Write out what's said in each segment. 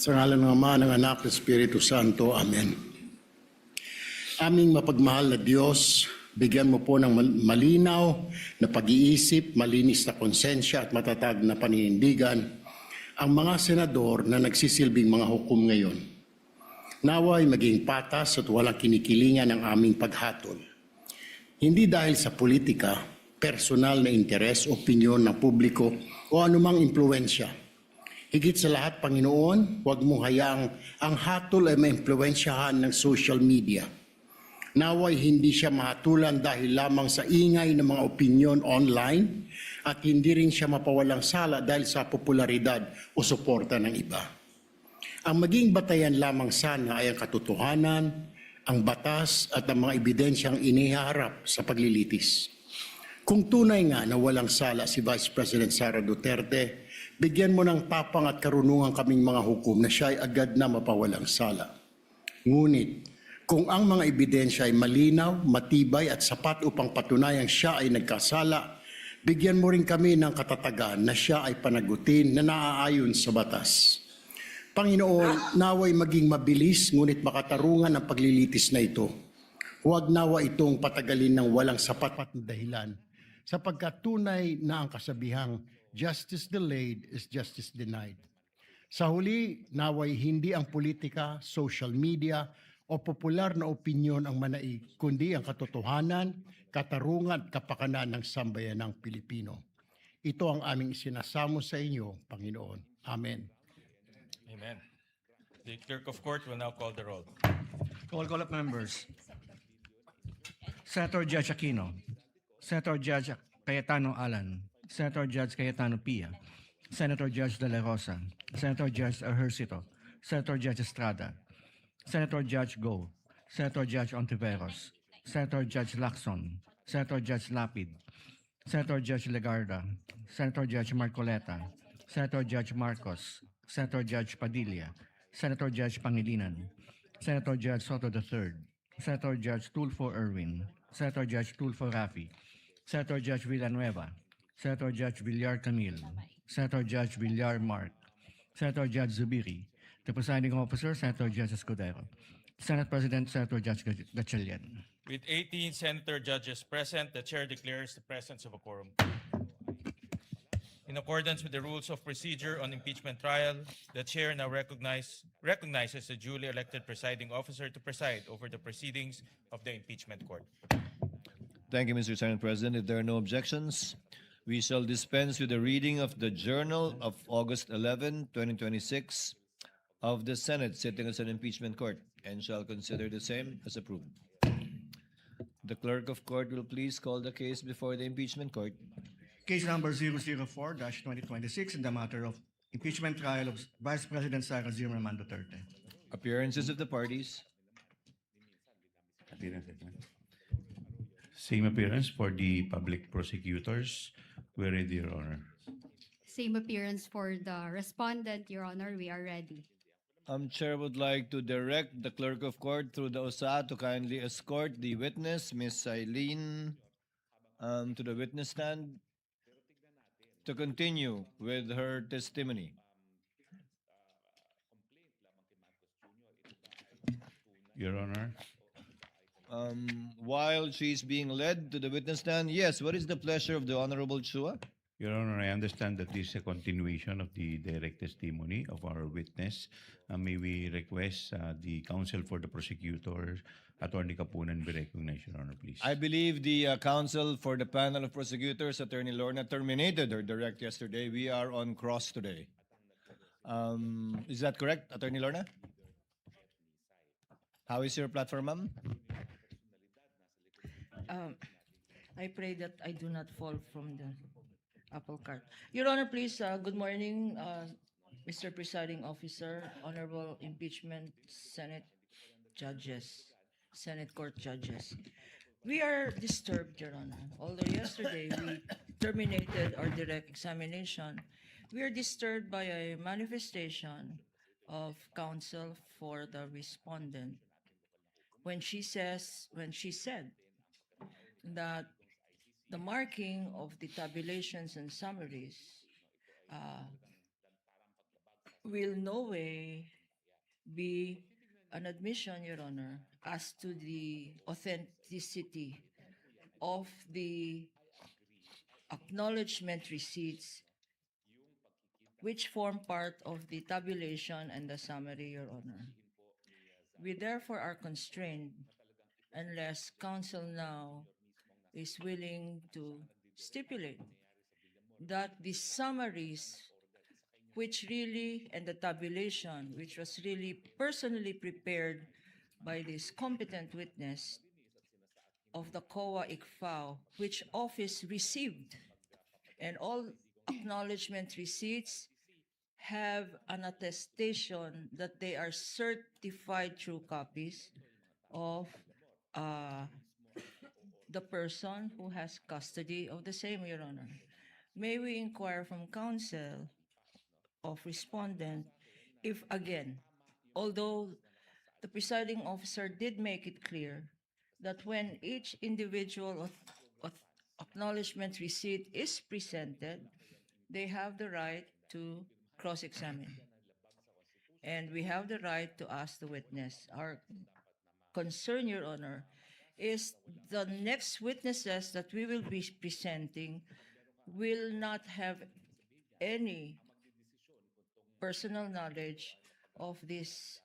Sa ngalan ng Ama, ng Anak, ng Espiritu Santo. Amen. Aming mapagmahal na Diyos, bigyan mo po ng malinaw na pag-iisip, malinis na konsensya at matatag na paninindigan ang mga senador na nagsisilbing mga hukom ngayon. Naway maging patas at walang kinikilingan ang aming paghatol. Hindi dahil sa politika, personal na interes, opinyon ng publiko o anumang impluensya. Higit sa lahat, Panginoon, huwag mong hayaang ang hatol ay maimpluwensyahan ng social media. Naway hindi siya mahatulan dahil lamang sa ingay ng mga opinyon online at hindi rin siya mapawalang sala dahil sa popularidad o suporta ng iba. Ang maging batayan lamang sana ay ang katotohanan, ang batas at ang mga ebidensyang inihaharap sa paglilitis. Kung tunay nga na walang sala si Vice President Sara Duterte, bigyan mo ng tapang at karunungan kaming mga hukom na siya ay agad na mapawalang sala. Ngunit, kung ang mga ebidensya ay malinaw, matibay at sapat upang patunayang siya ay nagkasala, bigyan mo rin kami ng katatagan na siya ay panagutin na naaayon sa batas. Panginoon, naway maging mabilis ngunit makatarungan ang paglilitis na ito. Huwag nawa itong patagalin ng walang sapat na dahilan, sapagkat tunay na ang kasabihang justice delayed is justice denied. Sa huli, naway hindi ang politika, social media o popular na opinyon ang manaig, kundi ang katotohanan, katarungan at kapakanan ng sambayanang Pilipino. Ito ang aming isinasamo sa inyo, Panginoon. Amen. Amen. The clerk of court will now call the roll. Call of members. Senator Judge Aquino. Senator Judge Cayetano Alan. Senator Judge Cayetano Pia. Senator Judge De La Rosa. Senator Judge Ejercito. Senator Judge Estrada. Senator Judge Go. Senator Judge Ontiveros. Senator Judge Lacson. Senator Judge Lapid. Senator Judge Legarda. Senator Judge Marcoleta. Senator Judge Marcos. Senator Judge Padilla. Senator Judge Pangilinan. Senator Judge Soto III. Senator Judge Tulfo Erwin. Senator Judge Tulfo Rafi. Senator Judge Villanueva. Senator Judge Villar Camille. Senator Judge Villar Mark. Senator Judge Zubiri. The presiding officer, Senator Judge Escudero. Senate President, Senator Judge Gatchalian. With 18 senator judges present, the chair declares the presence of a quorum. In accordance with the rules of procedure on impeachment trial, the chair now recognizes the duly elected presiding officer to preside over the proceedings of the impeachment court. Thank you, Mr. Senate President. If there are no objections, we shall dispense with the reading of the Journal of August 11, 2026 of the Senate sitting as an impeachment court and shall consider the same as approved. The clerk of court will please call the case before the impeachment court. Case number 004-2026 in the matter of impeachment trial of Vice President Sara Zimmerman Duterte. Appearances of the parties. Same appearance for the public prosecutors. We're ready, Your Honor. Same appearance for the respondent, Your Honor. We are ready. Chair would like to direct the clerk of court through the OSA to kindly escort the witness, Ms. Eileen, to the witness stand to continue with her testimony. Your Honor. While she's being led to the witness stand, yes, what is the pleasure of the Honorable Chua? Your Honor, I understand that this is a continuation of the direct testimony of our witness. May we request the counsel for the prosecutor, Attorney Kapunan, be recognized, Your Honor, please. I believe the counsel for the panel of prosecutors, Attorney Lorna, terminated her direct yesterday. We are on cross today. Is that correct, Attorney Lorna? How is your platform, ma'am? I pray that I do not fall from the apple cart. Your Honor, please, good morning, Mr. Presiding Officer, Honorable Impeachment Senate Judges, Senate Court Judges. We are disturbed, Your Honor. Although yesterday we terminated our direct examination, we are disturbed by a manifestation of counsel for the respondent when she said that the marking of the tabulations and summaries will no way be an admission, Your Honor, as to the authenticity of the acknowledgement receipts which form part of the tabulation and the summary, Your Honor. We therefore are constrained unless counsel now is willing to stipulate that the summaries which really, and the tabulation, which was really personally prepared by this competent witness of the COA ICFAO, which office received, and all acknowledgement receipts have an attestation that they are certified true copies of the person who has custody of the same, Your Honor. May we inquire from counsel of respondent if, again, although the presiding officer did make it clear that when each individual acknowledgement receipt is presented, they have the right to cross-examine. And we have the right to ask the witness. Our concern, Your Honor, is the next witnesses that we will be presenting will not have any personal knowledge of this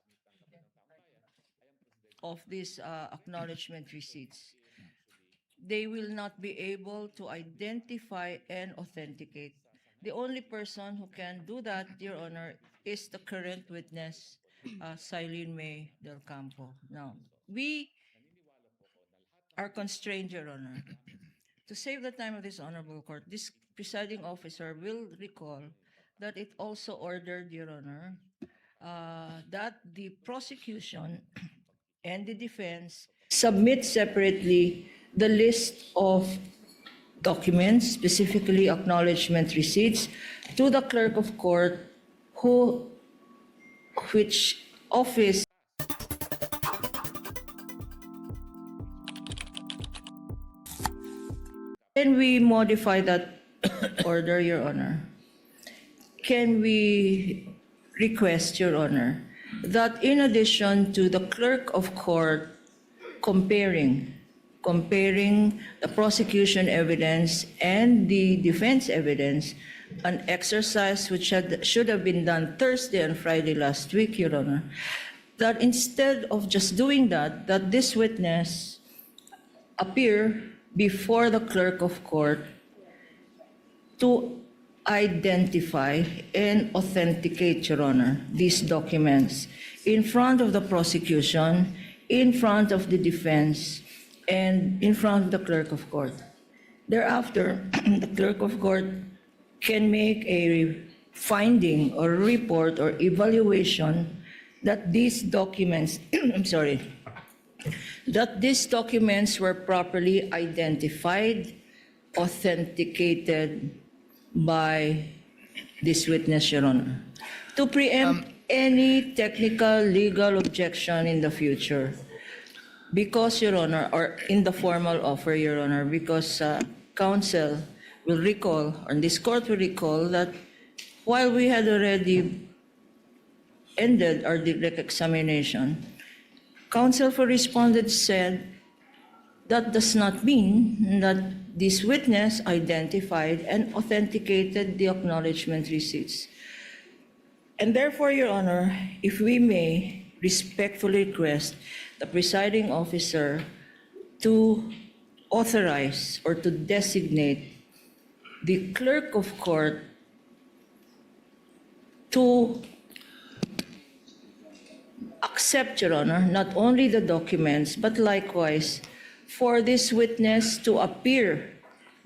acknowledgement receipts. They will not be able to identify and authenticate. The only person who can do that, Your Honor, is the current witness, Silene May Del Campo. Now, we are constrained, Your Honor. To save the time of this honorable court, this presiding officer will recall that it also ordered, Your Honor, that the prosecution and the defense submit separately the list of documents, specifically acknowledgement receipts, to the clerk of court, which office can we modify that order, Your Honor? Can we request, Your Honor, that in addition to the clerk of court comparing the prosecution evidence and the defense evidence, an exercise which should have been done Thursday and Friday last week, Your Honor, that instead of just doing that, that this witness appear before the clerk of court to identify and authenticate, Your Honor, these documents in front of the prosecution, in front of the defense, and in front of the clerk of court. Thereafter, the clerk of court can make a finding or report or evaluation that these documents, I'm sorry, that these documents were properly identified, authenticated by this witness, Your Honor. To preempt any technical legal objection in the future, because, Your Honor, or in the formal offer, Your Honor, because counsel will recall, or this court will recall, that while we had already ended our direct examination, counsel for respondent said that does not mean that this witness identified and authenticated the acknowledgement receipts. And therefore, Your Honor, if we may respectfully request the presiding officer to authorize or to designate the clerk of court to accept, Your Honor, not only the documents, but likewise for this witness to appear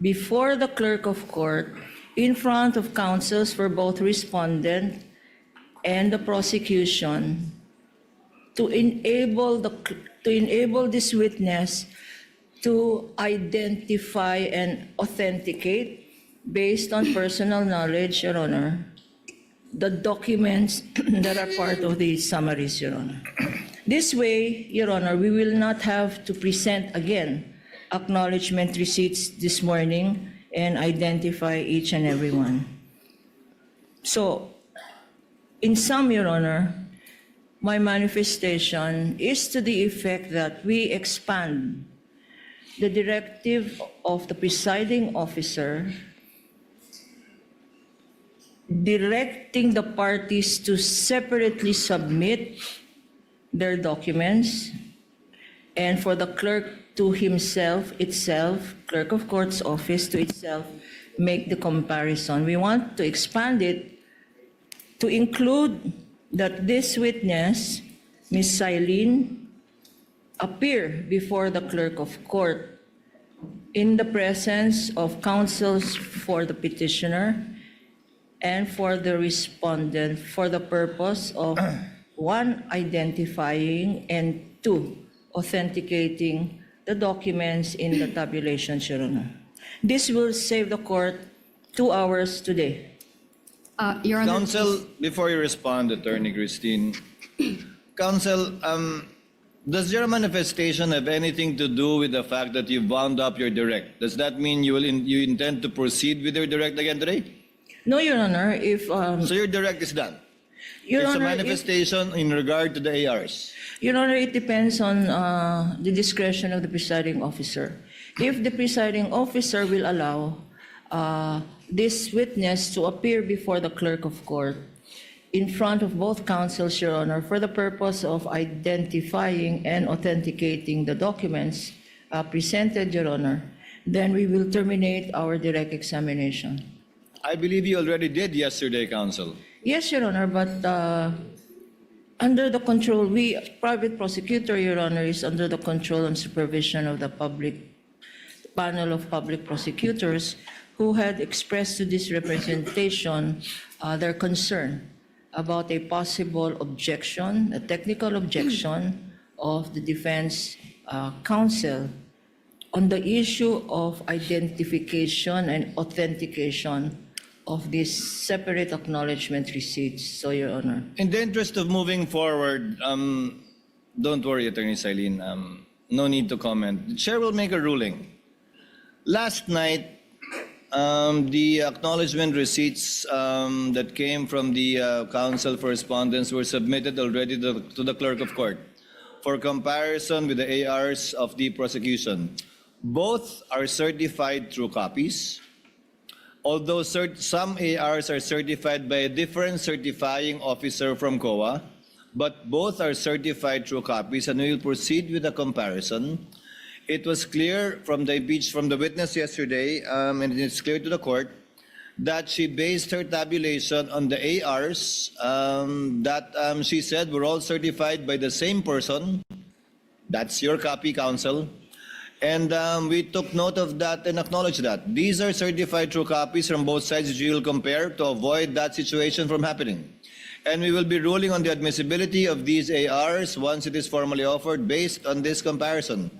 before the clerk of court in front of counsels for both respondent and the prosecution to enable this witness to identify and authenticate, based on personal knowledge, Your Honor, the documents that are part of the summaries, Your Honor. This way, Your Honor, we will not have to present again acknowledgement receipts this morning and identify each and every one. So, in sum, Your Honor, my manifestation is to the effect that we expand the directive of the presiding officer directing the parties to separately submit their documents, and for the clerk to itself, clerk of court's office to itself, make the comparison. We want to expand it to include that this witness, Ms. Silene, appear before the clerk of court in the presence of counsels for the petitioner and for the respondent for the purpose of one, identifying, and two, authenticating the documents in the tabulation, Your Honor. This will save the court 2 hours today. Your Honor, Counsel, before you respond, Attorney Christine, Counsel, does your manifestation have anything to do with the fact that you wound up your direct? Does that mean you intend to proceed with your direct again today? No, Your Honor, if, So your direct is done? Your It's a Honor, manifestation in regard to the ARs. Your Honor, it depends on the discretion of the presiding officer. If the presiding officer will allow this witness to appear before the clerk of court in front of both counsels, Your Honor, for the purpose of identifying and authenticating the documents presented, Your Honor, then we will terminate our direct examination. I believe you already did yesterday, Counsel. Yes, Your Honor, but under the control, private prosecutor, Your Honor, is under the control and supervision of the panel of public prosecutors who had expressed to this representation their concern about a possible objection, a technical objection of the defense counsel on the issue of identification and authentication of these separate acknowledgement receipts. So, Your Honor. In the interest of moving forward, don't worry, Attorney Silene. No need to comment. The chair will make a ruling. Last night, the acknowledgement receipts that came from the counsel for respondents were submitted already to the clerk of court for comparison with the ARs of the prosecution. Both are certified through copies. Although some ARs are certified by a different certifying officer from COA, but both are certified through copies, and we will proceed with a comparison. It was clear from the witness yesterday, and it's clear to the court, that she based her tabulation on the ARs that she said were all certified by the same person. That's your copy, counsel. And we took note of that and acknowledged that. These are certified true copies from both sides which we will compare to avoid that situation from happening. And we will be ruling on the admissibility of these ARs once it is formally offered based on this comparison,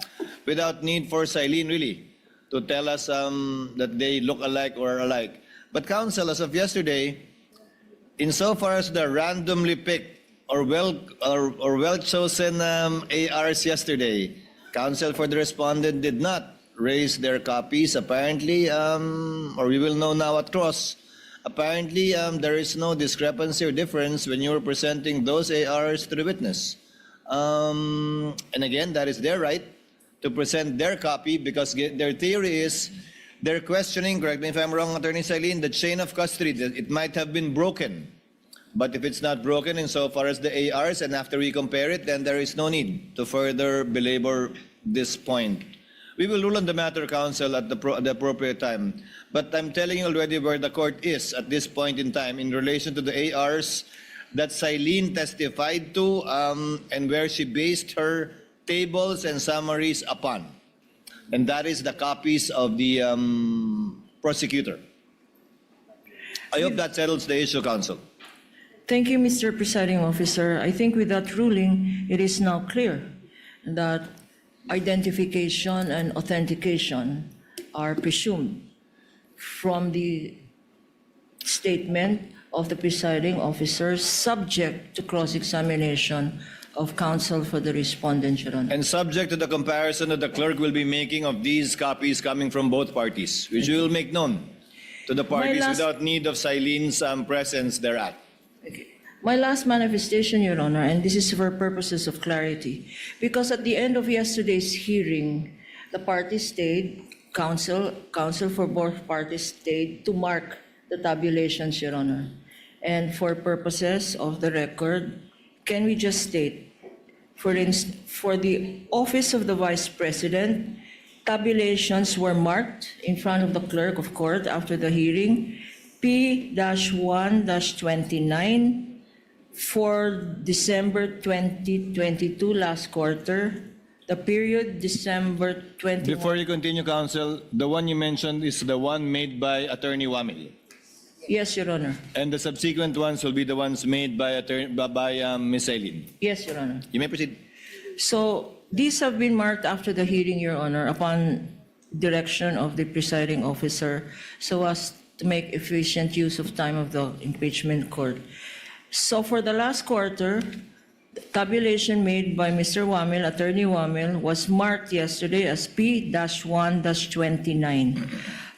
without need for Silene really to tell us that they look alike or alike. But counsel, as of yesterday, insofar as the randomly picked or well chosen ARs yesterday, counsel for the respondent did not raise their copies apparently, or we will know now at cross. Apparently, there is no discrepancy or difference when you're presenting those ARs to the witness. And again, that is their right to present their copy because their theory is they're questioning, correct me if I'm wrong, Attorney Silene, the chain of custody. It might have been broken. But if it's not broken insofar as the ARs, and after we compare it, then there is no need to further belabor this point. We will rule on the matter, counsel, at the appropriate time. But I'm telling you already where the court is at this point in time in relation to the ARs that Silene testified to and where she based her tables and summaries upon. And that is the copies of the prosecutor. I hope that settles the issue, counsel. Thank you, Mr. Presiding Officer. I think with that ruling, it is now clear that identification and authentication are presumed from the statement of the presiding officer subject to cross-examination of counsel for the respondent, Your Honor. And subject to the comparison that the clerk will be making of these copies coming from both parties, which we will make known to the parties last- without need of Silene's presence thereat. My last manifestation, Your Honor, and this is for purposes of clarity, because at the end of yesterday's hearing, the parties stayed, counsel for both parties stayed to mark the tabulations, Your Honor. And for purposes of the record, can we just state, for the office of the Vice President, tabulations were marked in front of the clerk of court after the hearing, P-1-29 for December 2022 last quarter, the period December 21. Before you continue, counsel, the one you mentioned is the one made by Attorney Wamil. Yes, Your Honor. And the subsequent ones will be the ones made by Ms. Eileen. Yes, Your Honor. You may proceed. So these have been marked after the hearing, Your Honor, upon direction of the presiding officer, so as to make efficient use of time of the impeachment court. So for the last quarter, the tabulation made by Mr. Wamil, Attorney Wamil, was marked yesterday as P-1-29.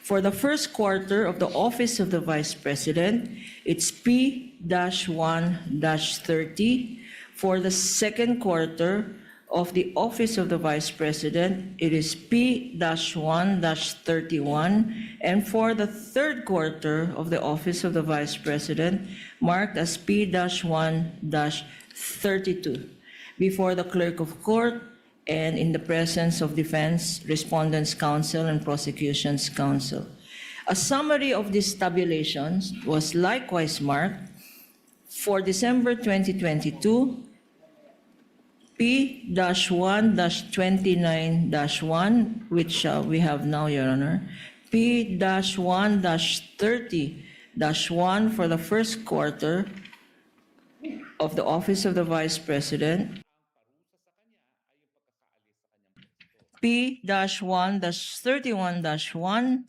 For the first quarter of the office of the Vice President, it's P-1-30. For the second quarter of the office of the Vice President, it is P-1-31. And for the third quarter of the office of the Vice President, marked as P-1-32. Before the clerk of court and in the presence of defense, respondents' counsel, and prosecution's counsel. A summary of these tabulations was likewise marked for December 2022, P-1-29-1, which we have now, Your Honor, P-1-30-1 for the first quarter of the office of the Vice President, P-1-31-1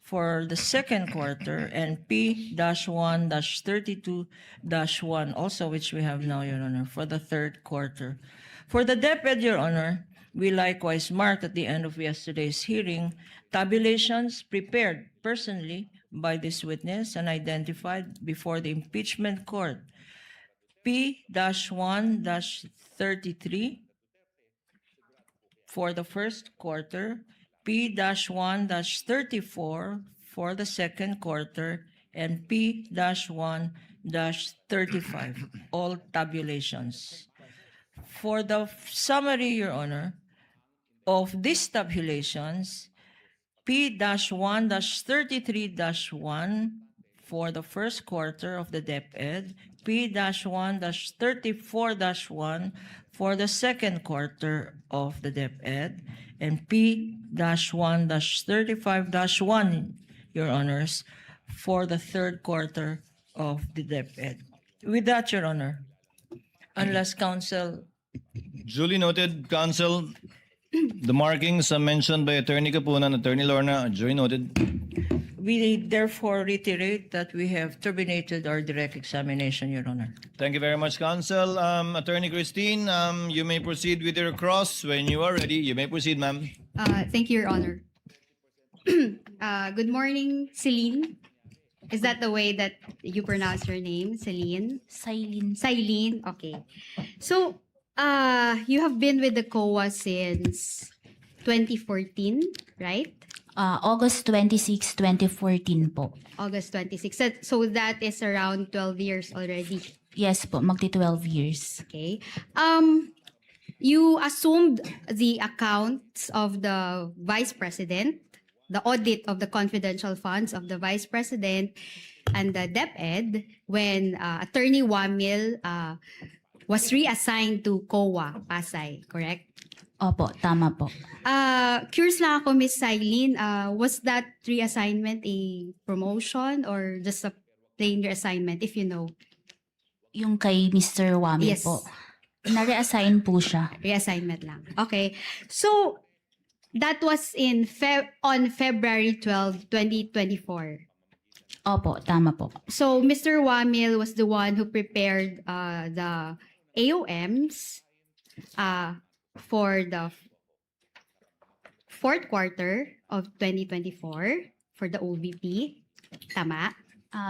for the second quarter, and P-1-32-1 also, which we have now, Your Honor, for the third quarter. For the DepEd, Your Honor, we likewise marked at the end of yesterday's hearing tabulations prepared personally by this witness and identified before the impeachment court. P-1-33 for the first quarter, P-1-34 for the second quarter, and P-1-35, all tabulations. For the summary, Your Honor, of these tabulations, P-1-33-1 for the first quarter of the DepEd, P-1-34-1 for the second quarter of the DepEd, and P-1-35-1, Your Honors, for the third quarter of the DepEd. With that, Your Honor, unless counsel. Duly noted, counsel. The markings mentioned by Attorney Kapunan, Attorney Lorna, duly noted. We therefore reiterate that we have terminated our direct examination, Your Honor. Thank you very much, counsel. Attorney Christine, you may proceed with your cross when you are ready. You may proceed, ma'am. Thank you, Your Honor. Good morning, Celine. Is that the way that you pronounce your name, Celine? Silene. Silene, okay. So, you have been with the COA since 2014, right? August 26, 2014 po. August 26. So that is around 12 years already. Yes po, magti 12 years. Okay. You assumed the accounts of the Vice President, the audit of the confidential funds of the Vice President and the DepEd when Attorney Wamil was reassigned to COA, Pasay, correct? Opo, tama po. Curious lang ako, Miss Silene, was that reassignment a promotion or just a plain reassignment, if you know? Yung kay Mr. Wamil Yes. po. Na-reassign po siya. Reassignment lang. Okay. So, that was on February 12, 2024. Opo, tama po. So, Mr. Wamil was the one who prepared the AOMs for the fourth quarter of 2024 for the OVP. Tama?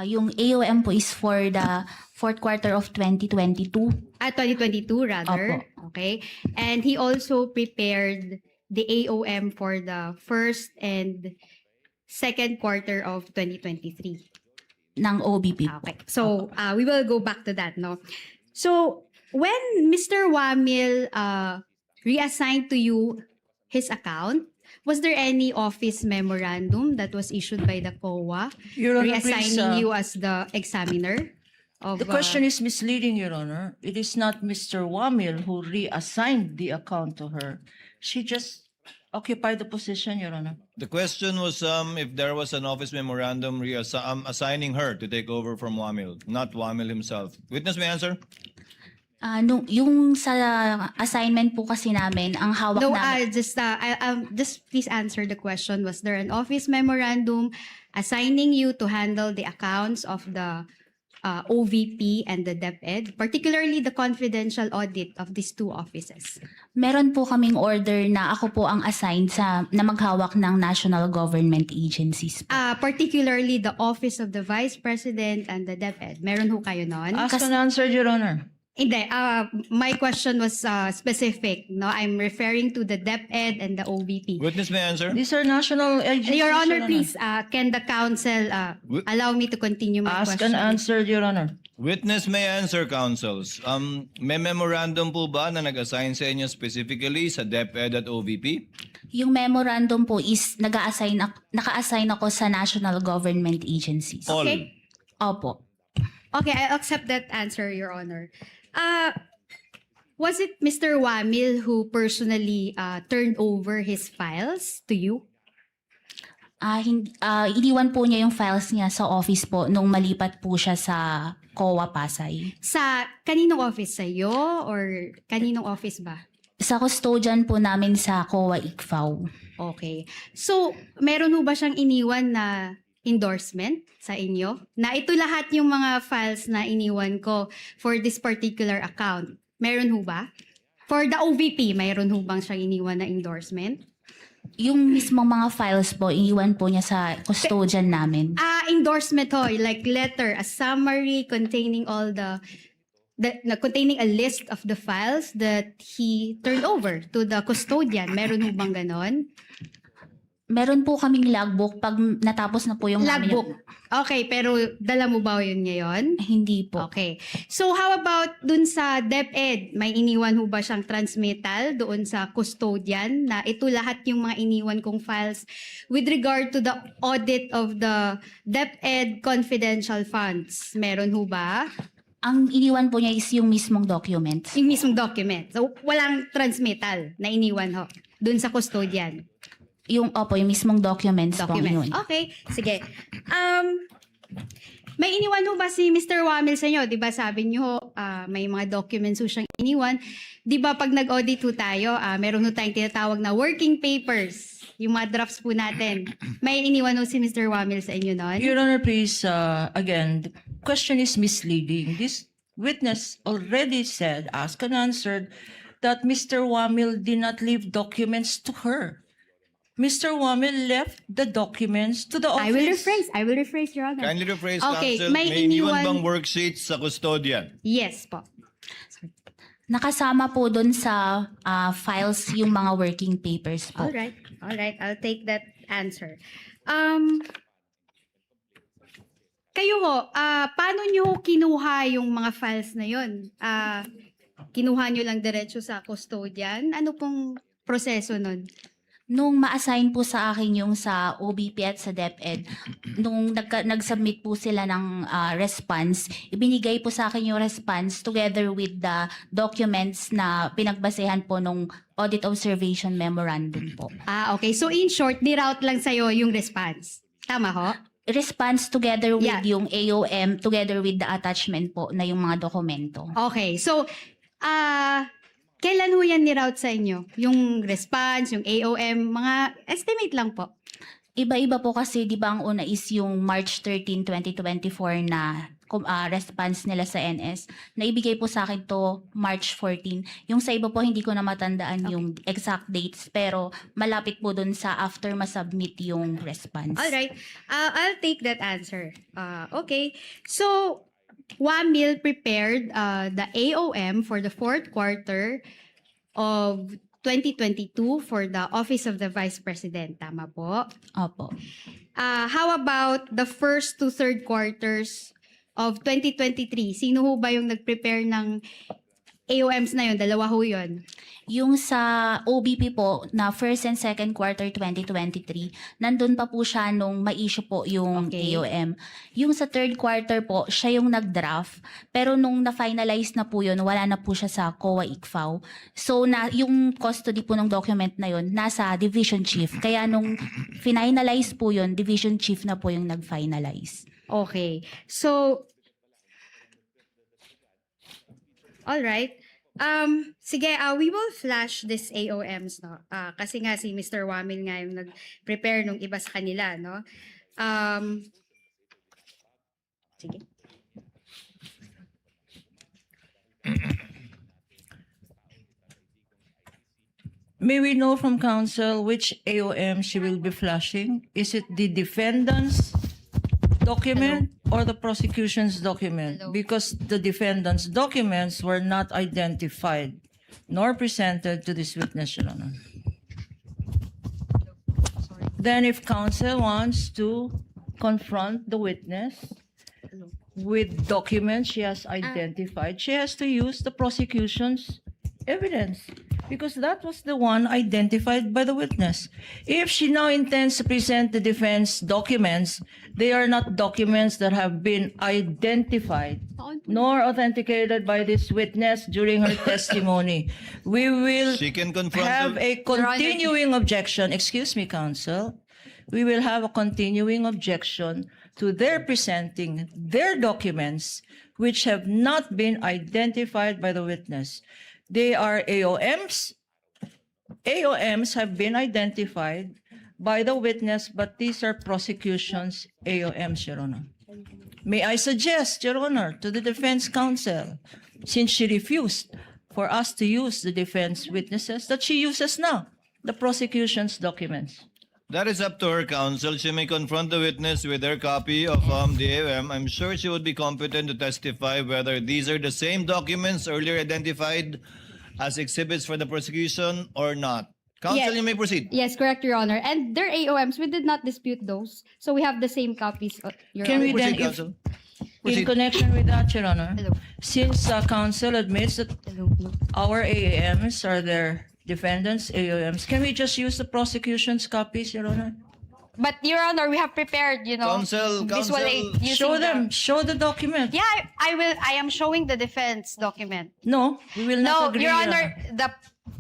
Yung AOM po is for the fourth quarter of 2022. 2022 rather. Opo. Okay. And he also prepared the AOM for the first and second quarter of 2023. Ng OBP po. Okay. So, we will go back to that, no? So, when Mr. Wamil reassigned to you his account, was there any office memorandum that was issued by the COA Your Honor, please, reassigning you as the examiner? Of, the question is misleading, Your Honor. It is not Mr. Wamil who reassigned the account to her. She just occupied the position, Your Honor. The question was if there was an office memorandum assigning her to take over from Wamil, not Wamil himself. Witness may answer. Yung sa assignment po kasi namin, ang hawak No, namin... just please answer the question. Was there an office memorandum assigning you to handle the accounts of the OVP and the DepEd, particularly the confidential audit of these two offices? Meron po kaming order na ako po ang assigned na maghawak ng national government agencies po. Particularly the office of the Vice President and the DepEd. Meron ho kayo nun? Asked and answered, Your Honor. Hindi, my question was specific. No, I'm referring to the DepEd and the OVP. Witness may answer. These are national agencies, Your Honor, please, can the council allow me to continue my Asked question? and answered, Your Honor. Witness may answer, counsels. May memorandum po ba na nag-assign sa inyo specifically sa DepEd at OVP? Yung memorandum po is naka-assign ako sa national government agencies. All. Okay. Opo. Okay, I accept that answer, Your Honor. Was it Mr. Wamil who personally turned over his files to you? Iniwan po niya yung files niya sa office po nung malipat po siya sa COA Pasay. Sa kaninong office? Sa iyo or kaninong office ba? Sa custodian po namin sa COA ICFAO. Okay. So, meron ho ba siyang iniwan na endorsement sa inyo? Na ito lahat yung mga files na iniwan ko for this particular account. Meron ho ba? For the OVP, mayroon ho bang siyang iniwan na endorsement? Yung mismong mga files po, iniwan po niya sa custodian namin. Endorsement ho, like letter, a summary containing all containing a list of the files that he turned over to the custodian. Meron ho bang ganon? Meron po kaming logbook pag natapos na po yung Logbook. Okay, pero dala mo ba yun ngayon? Hindi po. Okay. So how about dun sa DepEd? May iniwan ho ba siyang transmittal doon sa custodian na ito lahat yung mga iniwan kong files with regard to the audit of the DepEd confidential funds? Meron ho ba? Ang iniwan po niya is yung mismong documents. Yung mismong document. So walang transmittal na iniwan ho dun sa custodian. Yung mismong documents po yun. Okay, sige. May iniwan ho ba si Mr. Wamil sa inyo? 'Di ba sabi niyo may mga documents ho siyang iniwan. 'Di ba pag nag-audit ho tayo, meron ho tayong tinatawag na working papers. Yung mga drafts po natin. May iniwan ho si Mr. Wamil sa inyo noon? Your Honor, please, again, the question is misleading. This witness already said, asked and answered, that Mr. Wamil did not leave documents to her. Mr. Wamil left the documents to the office. I will rephrase, Your Honor. Kindly rephrase, Okay, counsel. may May iniwan iniwan- bang worksheets sa custodian? Yes po. Nakasama po dun sa files yung mga working papers po. All right. I'll take that answer. Kayo ho, paano nyo kinuha yung mga files na yun? Kinuha nyo lang diretso sa custodian? Ano pong proseso nun? Nung ma-assign po sa akin yung sa OBP at sa DepEd, nung nag-submit po sila ng response, ibinigay po sa akin yung response together with the documents na pinagbasehan po nung audit observation memorandum po. Okay. So in short, niroute lang sa'yo yung response. Tama ho? Response together with Yeah. yung AOM, together with the attachment po na yung mga dokumento. Okay. So, kailan ho yan niroute sa inyo? Yung response, yung AOM, mga estimate lang po. Iba-iba po kasi, di ba ang una is yung March 13, 2024 na response nila sa NS. Naibigay po sa akin to March 14. Yung sa iba po hindi ko na matandaan yung exact dates pero malapit po dun sa after masubmit yung response. All right. I'll take that answer. Okay. So, WAMIL prepared the AOM for the fourth quarter of 2022 for the Office of the Vice President. Tama po? Opo. How about the first to third quarters of 2023? Sino ho ba yung nag-prepare ng AOMs na yun? Dalawa ho yun. Yung sa OBP po na first and second quarter 2023, nandun pa po siya nung ma-issue po yung Okay. AOM. Yung sa third quarter po, siya yung nag-draft. Pero nung na-finalize na po yun, wala na po siya sa COA ICFAO. So yung custody po ng document na yun, nasa division chief. Kaya nung finalize po yun, division chief na po yung nag-finalize. Okay. So, all right. Sige, we will flash this AOMs, no? Kasi nga si Mr. Wamil nga yung nag-prepare nung iba sa kanila, no? Sige. May we know from counsel which AOM she will be flashing? Is it the defendant's document or the prosecution's document? Hello. Because the defendant's documents were not identified nor presented to this witness, Your Honor. Sorry. Then if counsel wants to confront the witness with documents she has identified, she has to use the prosecution's evidence because that was the one identified by the witness. If she now intends to present the defense documents, they are not documents that have been identified nor authenticated by this witness during her testimony. We will She can confront have the- a continuing objection. Excuse me, counsel. We will have a continuing objection to their presenting their documents which have not been identified by the witness. They are AOMs. AOMs have been identified by the witness, but these are prosecution's AOMs, Your Honor. May I suggest, Your Honor, to the defense counsel, since she refused for us to use the defense witnesses, that she uses now the prosecution's documents. That is up to her, counsel. She may confront the witness with her copy of the AOM. I'm sure she would be competent to testify whether these are the same documents earlier identified as exhibits for the prosecution or not. Counsel, Yes. you may proceed. Yes, correct, Your Honor. And their AOMs, we did not dispute those. So we have the same copies, Your Can Honor. we then, Proceed, if, counsel. in Proceed. connection with that, Your Honor, Hello. since counsel admits that Hello. Hello. our AAMs are their defendants' AOMs, can we just use the prosecution's copies, Your Honor? But, Your Honor, we have prepared, Counsel, visual counsel. aid using Show the- them, show the document. Yeah, I will. I am showing the defense document. No, we will No, not agree, Your Honor, the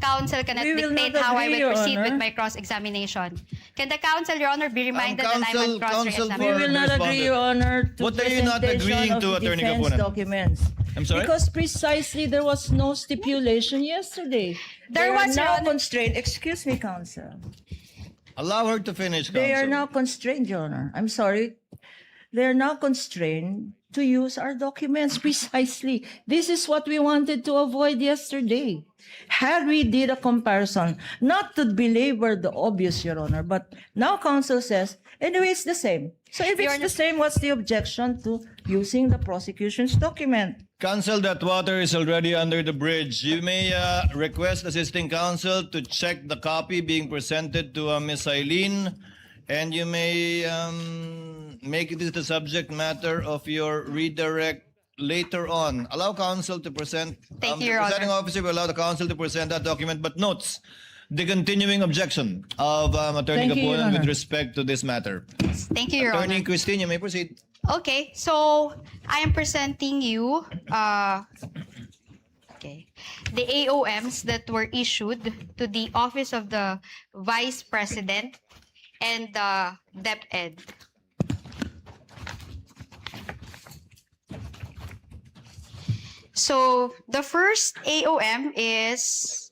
counsel cannot We will not dictate how I agree, will Your proceed with Honor. my cross-examination. Can the counsel, Your Honor, be reminded that I'm counsel- on counsel We cross-examination? will not responded. agree, Your Honor, to What are you not presentation agreeing of to, the Attorney defense Kapunan? documents. I'm sorry? Because precisely there was no stipulation yesterday. There They are was, Your now Honor. constrained. Excuse me, counsel. Allow her to finish, counsel. They are now constrained, Your Honor. I'm sorry. They are now constrained to use our documents precisely. This is what we wanted to avoid yesterday. Had we did a comparison, not to belabor the obvious, Your Honor, but now counsel says, anyway, it's the same. So if Your it's Honor- the same, what's the objection to using the prosecution's document? Counsel, that water is already under the bridge. You may request assisting counsel to check the copy being presented to Ms. Eileen, and you may make this the subject matter of your redirect later on. Allow counsel to present. Thank you, the Your presiding Honor. officer will allow the counsel to present that document, but notes the continuing objection of Attorney Thank you, Your Kapunan with Honor. respect to this matter. Thank you, Your Attorney Honor. Christine, you may proceed. Okay, so I am presenting you the AOMs that were issued to the Office of the Vice President and the DepEd. So the first AOM is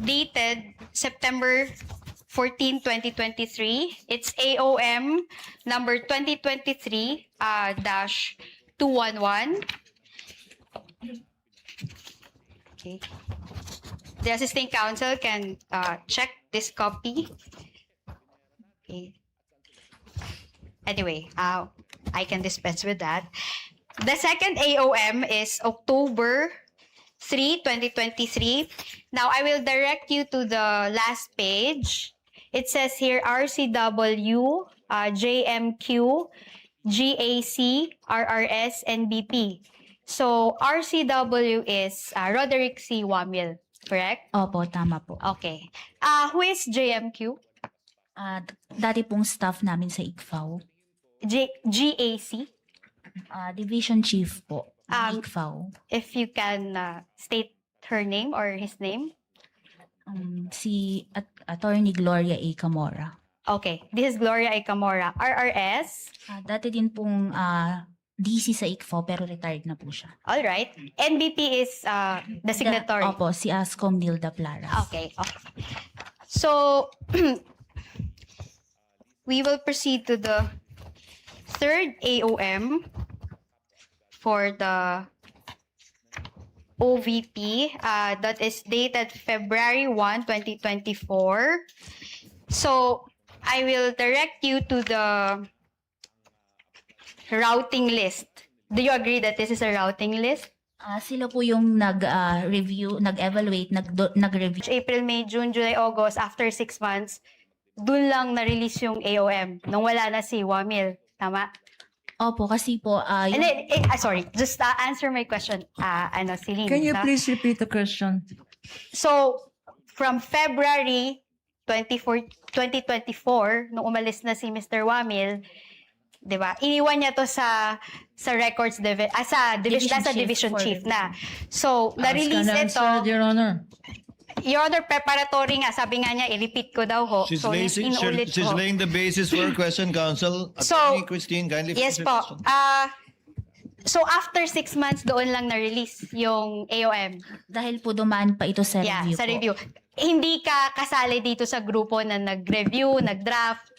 dated September 14-2023. It's AOM number 2023-211. Okay. The assisting counsel can check this copy. Okay. Anyway, I can dispense with that. The second AOM is October 3, 2023. Now, I will direct you to the last page. It says here RCW, JMQ, GAC, RRS, and BP. So, RCW is Roderick C. Wamil, correct? Opo, tama po. Okay. Who is JMQ? Dati pong staff namin sa ICFAO. GAC? Division Chief po, Um, ICFAO. If you can state her name or his name. Si Attorney Gloria A. Camora. Okay. This is Gloria A. Camora. RRS. Dati din pong DC sa ICFAO pero retired na po siya. All right. NBP is the signatory. Opo, si Ascom Nilda Plaras. Okay. So, we will proceed to the third AOM for the OVP that is dated February 1, 2024. So, I will direct you to the routing list. Do you agree that this is a routing list? Sila po yung nag-review, nag-evaluate, nag-review. April, May, June, July, August, after 6 months, dun lang na-release yung AOM nung wala na si Wamil. Tama? Opo, kasi po, And then, sorry, just answer my question, Celine. Can you no? please repeat the question? So, from February 2024, nung umalis na si Mr. Wamil, di ba? Iniwan niya to sa records sa division chief na. So, na-release ito. Your Honor. Your Honor, preparatory nga. Sabi nga niya, i-repeat ko daw ho. She's, So, inuulit she's ko. laying the basis for her question, counsel. So, Attorney Christine, kindly Yes finish your po. question. So, after 6 months, doon lang na-release yung AOM. dahil po dumaan pa ito sa Yeah, review sa po. review. Hindi ka kasali dito sa grupo na nag-review, nag-draft.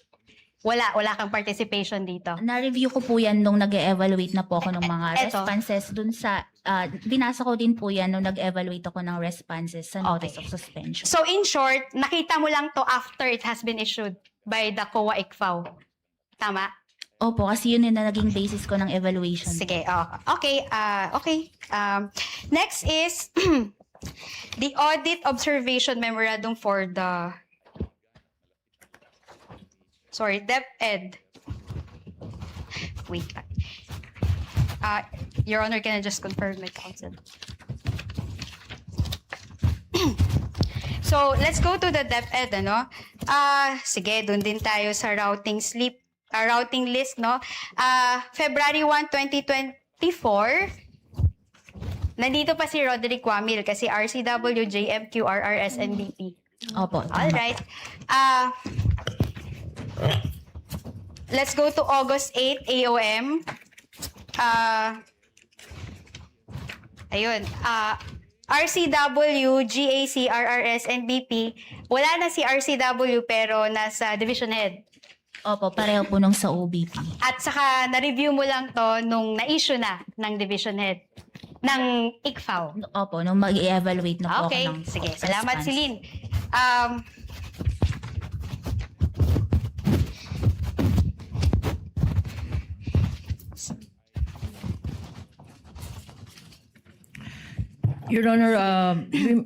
Wala kang participation dito. Na-review ko po yan nung nag-evaluate na po ako ng mga Eto. responses dun sa, binasa ko din po yan nung nag-evaluate ako ng responses sa notice Okay. of suspension. So, in short, nakita mo lang to after it has been issued by the COA ICFAO. Tama? Opo, kasi yun yung naging basis ko ng evaluation. Sige. Okay. Next is the audit observation memorandum for the DepEd. Wait. Your Honor, can I just confirm my counsel? So, let's go to the DepEd, ano? Sige, dun din tayo sa routing list, no? February 1, 2024, nandito pa si Roderick Wamil kasi RCW, JMQ, RRS, and BP. Opo. All right. Let's go to August 8, AOM. Ayun. RCW, GAC, RRS, and BP. Wala na si RCW pero nasa division head. Opo, pareho po nung sa OBP. At saka na-review mo lang to nung na-issue na ng division head ng ICFAO. Opo, nung mag-evaluate na po Okay, ako ng sige. Salamat, response. Celine. Your Honor,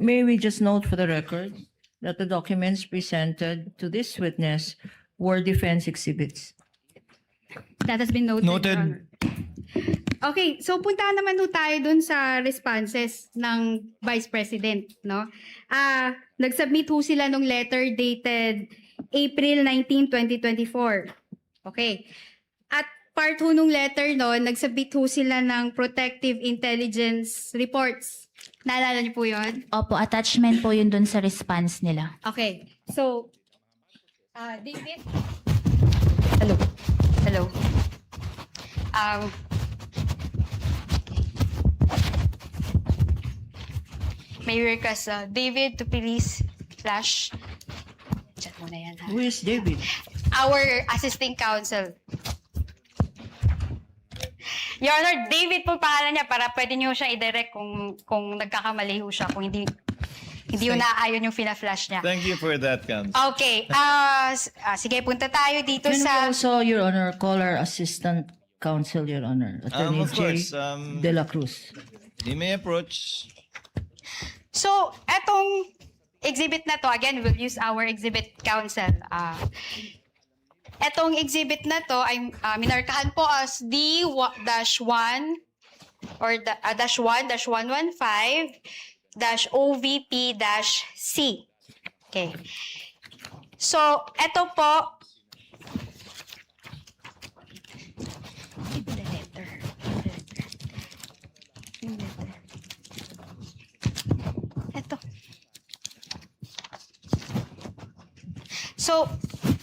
may we just note for the record that the documents presented to this witness were defense exhibits. That has been noted. Noted. Your Honor. Okay, so punta naman ho tayo dun sa responses ng Vice President, no? Nag-submit ho sila nung letter dated April 19, 2024. Okay. At part ho nung letter no, nag-submit ho sila ng protective intelligence reports. Naalala niyo po yun? Opo, attachment po yun dun sa response nila. Okay. So, David? Hello. Hello. May request, David, to please flash. Chat mo. na yan. Ha? Who is David? Our assisting counsel. Your Honor, David po pangalan niya para pwede niyo siya i-direct kung nagkakamali ho siya, kung hindi ho naaayon yung fina-flash niya. Thank you for that, Counsel. Okay, sige, punta tayo dito Can we sa... also, Your Honor, call our assistant counsel, Your Honor, Attorney Of J. course, De La Cruz. you may approach. So, etong exhibit na to, again, we'll use our exhibit counsel. Etong exhibit na to ay minarkahan po as D-1 or -1-115-OVP-C. Okay. So, eto po, the letter. Eto. So,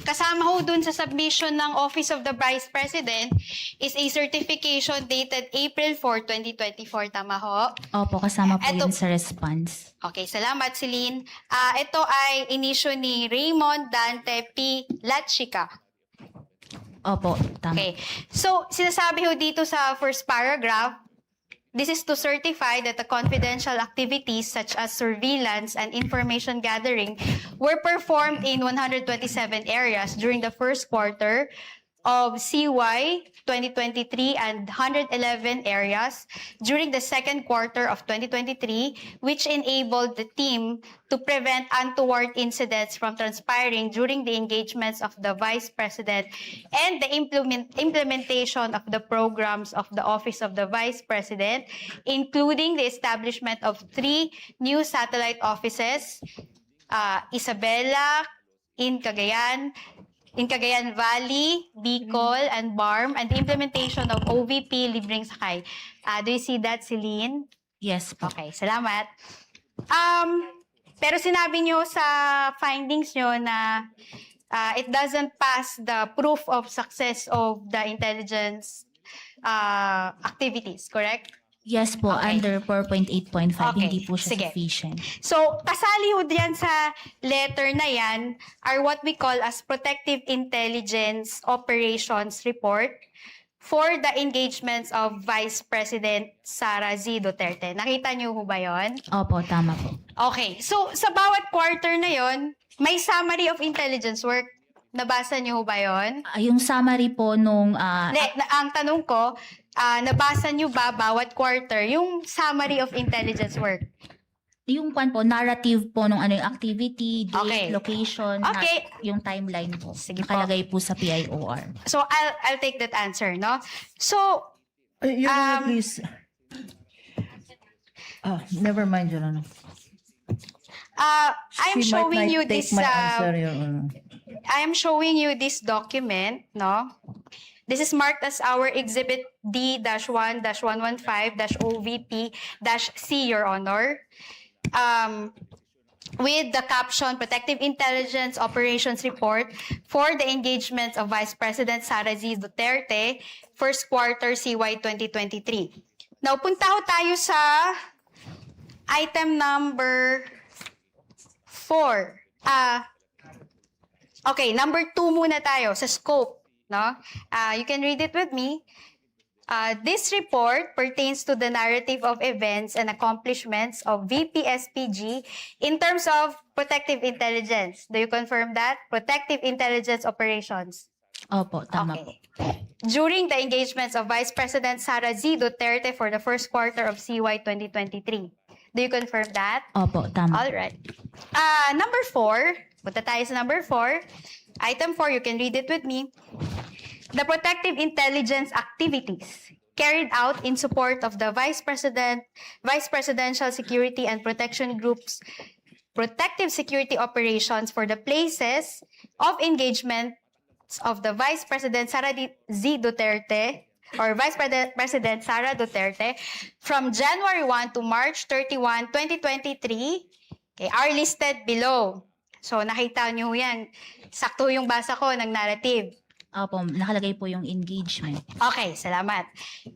kasama ho dun sa submission ng Office of the Vice President is a certification dated April 4, 2024. Tama ho? Opo, kasama po Eto- yun sa response. Okay, salamat, Celine. Ito ay inisyo ni Raymond Dante P. Latchika. Opo, tama. Okay. So, sinasabi ho dito sa first paragraph, this is to certify that the confidential activities such as surveillance and information gathering were performed in 127 areas during the first quarter of CY 2023 and 111 areas during the second quarter of 2023, which enabled the team to prevent untoward incidents from transpiring during the engagements of the Vice President and the implementation of the programs of the Office of the Vice President, including the establishment of 3 new satellite offices, Isabela, in Cagayan Valley, Bicol, and BARM, and the implementation of OVP Libreng Sakay. Do you see that, Celine? Yes po. Okay, salamat. Pero sinabi nyo sa findings nyo na it doesn't pass the proof of success of the intelligence activities, correct? Yes po, Okay. under 4.8.5, Okay, hindi po siya sige. sufficient. So, kasali ho diyan sa letter na yan are what we call as Protective Intelligence Operations Report for the engagements of Vice President Sara Z. Duterte. Nakita niyo ho ba yon? Opo, tama po. Okay. So, sa bawat quarter na yon, may summary of intelligence work. Nabasa niyo ho ba yon? Yung summary po nung Ang tanong ko, nabasa niyo ba bawat quarter yung summary of intelligence work? yung kwan po, narrative po nung ano yung activity, date, Okay. location, Okay. yung timeline po. Sige po. Nakalagay po sa PIOR. So, I'll take that answer, no? So, Your Honor, please. Never mind, Your Honor. I am She might showing not you take this my answer, Your Honor. I am showing you this document, no? This is marked as our exhibit D-1-115-OVP-C, Your Honor. With the caption Protective Intelligence Operations Report for the engagements of Vice President Sara Z. Duterte, first quarter CY 2023. Now, punta ho tayo sa item number 4. Okay, number 2 muna tayo sa scope, no? You can read it with me. This report pertains to the narrative of events and accomplishments of VPSPG in terms of protective intelligence. Do you confirm that? Protective intelligence operations. Opo, tama po. Okay. During the engagements of Vice President Sara Z. Duterte for the first quarter of CY 2023. Do you confirm that? Opo, tama. All right. Number 4. Punta tayo sa number 4. Item 4, you can read it with me. The protective intelligence activities carried out in support of the Vice Presidential Security and Protection Group's protective security operations for the places of engagement of the Vice President Sara Z. Duterte or Vice President Sara Duterte from January 1 to March 31, 2023 are listed below. So nakita niyo yan. Sakto yung basa ko ng narrative. Opo, nakalagay po yung engagement. Okay, salamat.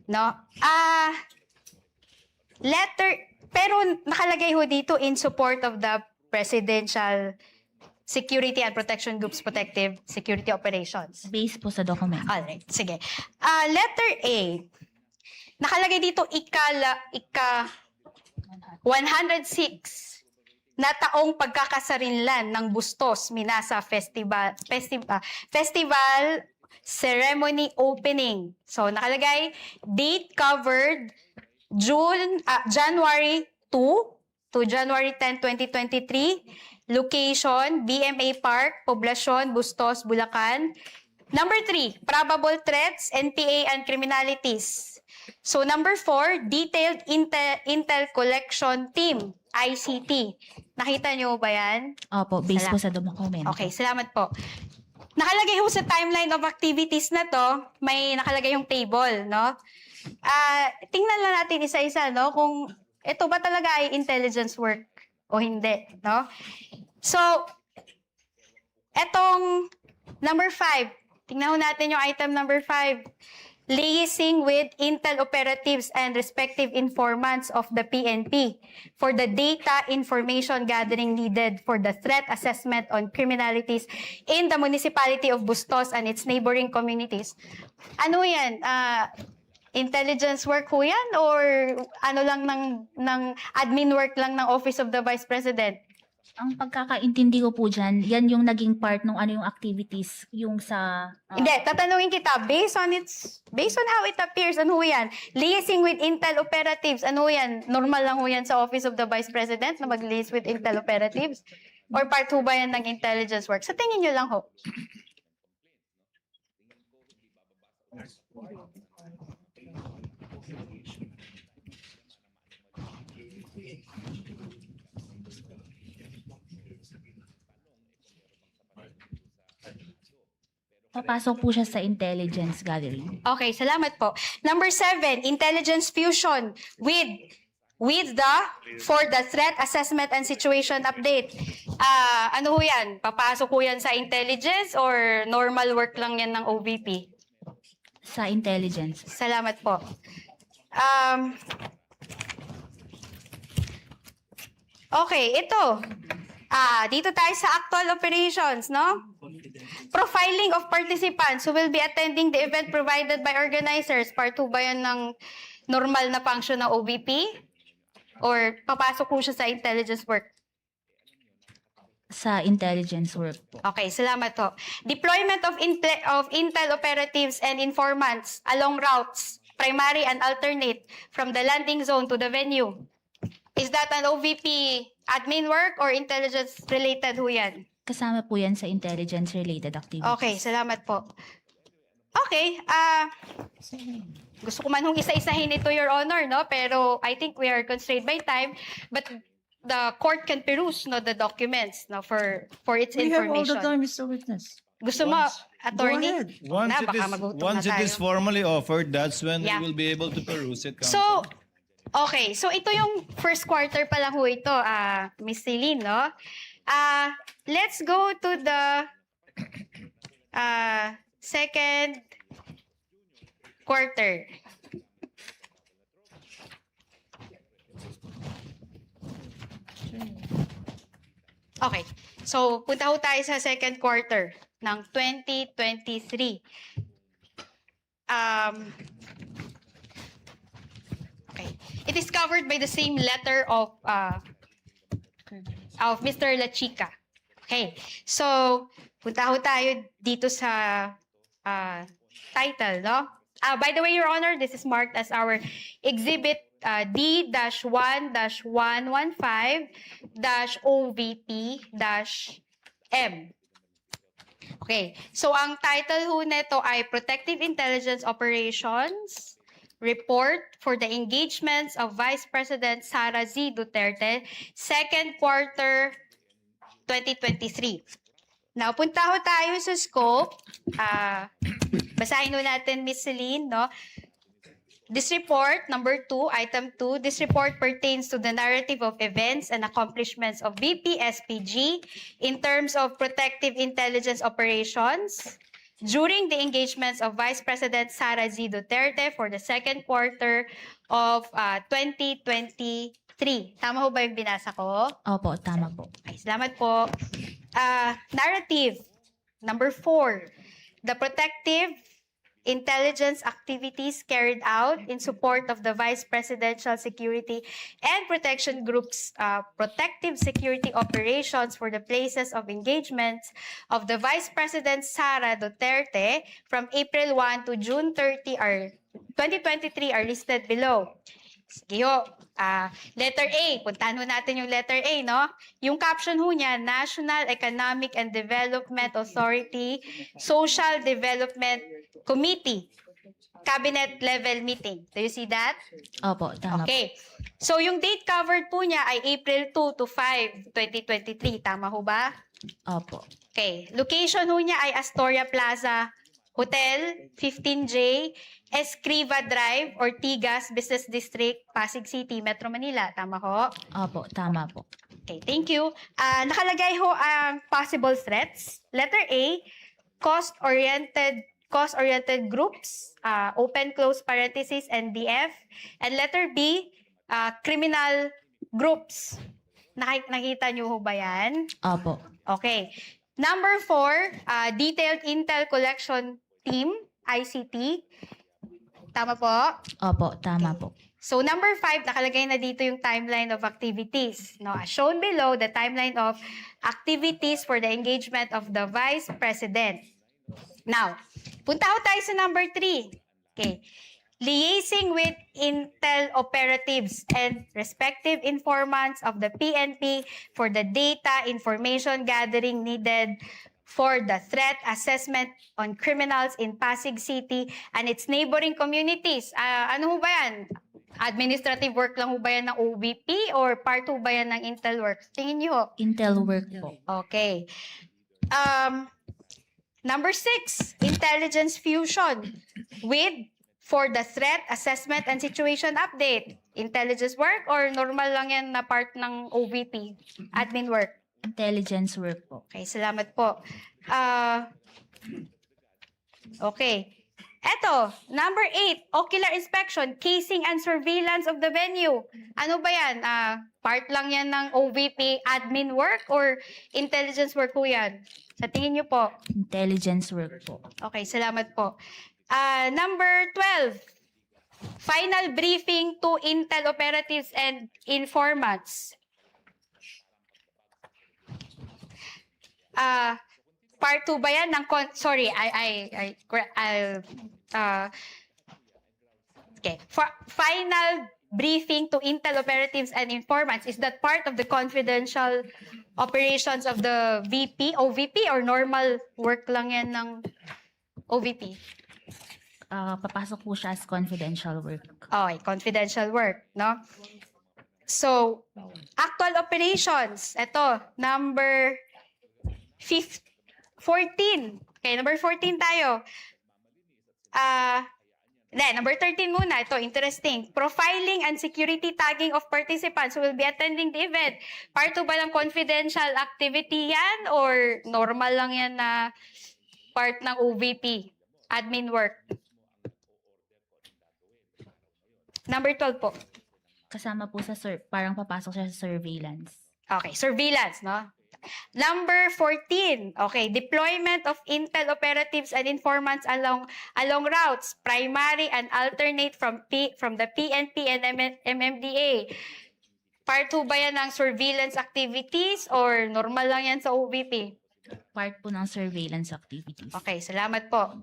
No? Letter, pero nakalagay ho dito in support of the Presidential Security and Protection Group's protective security operations. Based po sa document. Alright, sige. Letter A. Nakalagay dito ika 106 na taong pagkakasarinlan ng Bustos Minasa Festival ceremony opening. So nakalagay date covered January 2 to January 10, 2023. Location BMA Park, Poblacion, Bustos, Bulacan. Number 3, probable threats, NPA and criminalities. So number 4, detailed intel collection team, ICT. Nakita niyo ba yan? Opo, based po sa document. Okay, salamat po. Nakalagay ho sa timeline of activities na to, may nakalagay yung table, no? Tingnan lang natin isa-isa, no? Kung ito ba talaga ay intelligence work o hindi, no? So, etong number 5, tingnan ho natin yung item number 5. Liaising with intel operatives and respective informants of the PNP for the data information gathering needed for the threat assessment on criminalities in the municipality of Bustos and its neighboring communities. Ano yan? Intelligence work ho yan? Or ano lang ng admin work lang ng Office of the Vice President? Ang pagkakaintindi ko po dyan, yan yung naging part ng ano yung activities, yung sa... Hindi, tatanungin kita, based on how it appears, ano ho yan? Liaising with intel operatives, ano ho yan? Normal lang ho yan sa Office of the Vice President na mag-liaise with intel operatives? Or part ho ba yan ng intelligence work? Sa tingin nyo lang ho. Papasok po siya sa intelligence gathering. Okay, salamat po. Number 7, intelligence fusion with for the threat assessment and situation update. Ano ho yan? Papasok ho yan sa intelligence or normal work lang yan ng OVP? Sa intelligence. Salamat po. Okay, ito. Dito tayo sa actual operations, no? Profiling of participants who will be attending the event provided by organizers. Part 2 ba yan ng normal na function ng OVP? Or papasok po siya sa intelligence work? Sa intelligence work po. Okay, salamat po. Deployment of intel operatives and informants along routes, primary and alternate, from the landing zone to the venue. Is that an OVP admin work or intelligence-related ho yan? Kasama po yan sa intelligence-related activities. Okay, salamat po. Okay, gusto ko man hong isa-isahin ito, Your Honor, no? Pero I think we are constrained by time. But the court can peruse the documents for its We have all information. the time, Mr. Witness. Gusto mo, Go attorney? ahead. Baka magutom na Once it is tayo. formally offered, that's when Yeah. we will be able to peruse it. So, Counsel. okay. So, ito yung first quarter pa lang ho ito, Miss Celine, no? Let's go to the second quarter. Okay. So, punta ho tayo sa second quarter ng 2023. Okay. It is covered by the same letter of Mr. Lachica. Okay. So, punta ho tayo dito sa title, no? By the way, Your Honor, this is marked as our Exhibit D-1-115-OVP-M. Okay. So, ang title ho nito ay Protective Intelligence Operations Report for the Engagements of Vice President Sara Z. Duterte, second quarter 2023. Now, punta ho tayo sa scope. Basahin ho natin, Ms. Celine, no? This report, number 2, item 2, this report pertains to the narrative of events and accomplishments of VP-SPG in terms of protective intelligence operations during the engagements of Vice President Sara Z. Duterte for the second quarter of 2023. Tama ho ba yung binasa ko? Opo, tama po. Ay, salamat po. Narrative. Number 4, the protective intelligence activities carried out in support of the Vice Presidential Security and Protection Group's protective security operations for the places of engagement of the Vice President Sara Duterte from April 1 to June 30 2023 are listed below. Sige ho. Letter A. Puntahan ho natin yung letter A, no? Yung caption ho niya, National Economic and Development Authority Social Development Committee. Cabinet level meeting. Do you see that? Opo, tama po. Okay. So yung date covered po niya ay April 2 to 5, 2023. Tama ho ba? Opo. Okay. Location ho niya ay Astoria Plaza Hotel, 15J, Escriva Drive, Ortigas Business District, Pasig City, Metro Manila. Tama ho? Opo, tama po. Okay, thank you. Nakalagay ho ang possible threats. Letter A, cost-oriented groups, open close parenthesis, NDF. And letter B, criminal groups. Nakita niyo ho ba yan? Opo. Okay. Number 4, Detailed Intel Collection Team, ICT. Tama po? Opo, tama po. So number 5, nakalagay na dito yung timeline of activities. No, as shown below, the timeline of activities for the engagement of the Vice President. Now, punta ho tayo sa number 3. Okay. Liaising with Intel operatives and respective informants of the PNP for the data information gathering needed for the threat assessment on criminals in Pasig City and its neighboring communities. Ano ho ba yan? Administrative work lang ho ba yan ng OVP or part ho ba yan ng Intel work? Tingin niyo ho. Intel work po. Okay. Number 6, intelligence fusion with for the threat assessment and situation update. Intelligence work or normal lang yan na part ng OVP? Admin work. Intelligence work po. Okay, salamat po. Okay. Eto, number 8, ocular inspection, casing and surveillance of the venue. Ano ba yan? Part lang yan ng OVP admin work or intelligence work po yan? Sa tingin niyo po? Intelligence work po. Okay, salamat po. Number 12, final briefing to Intel operatives and informants. Part 2 ba yan ng final briefing to Intel operatives and informants, is that part of the confidential operations of the VP, OVP, or normal work lang yan ng OVP? Papasok po siya as confidential work. Okay, confidential work, no? So, actual operations. Ito, number 14. Okay, number 14 tayo. Number 13 muna. Ito, interesting. Profiling and security tagging of participants who will be attending the event. Part 2 ba ng confidential activity yan or normal lang yan na part ng OVP? Admin work. Number 12 po. Kasama po sa parang papasok siya sa surveillance. Okay, surveillance, no? Number 14. Okay, deployment of Intel operatives and informants along routes, primary and alternate from the PNP and MMDA. Part 2 ba yan ng surveillance activities or normal lang yan sa OVP? Part po ng surveillance activities. Okay, salamat po.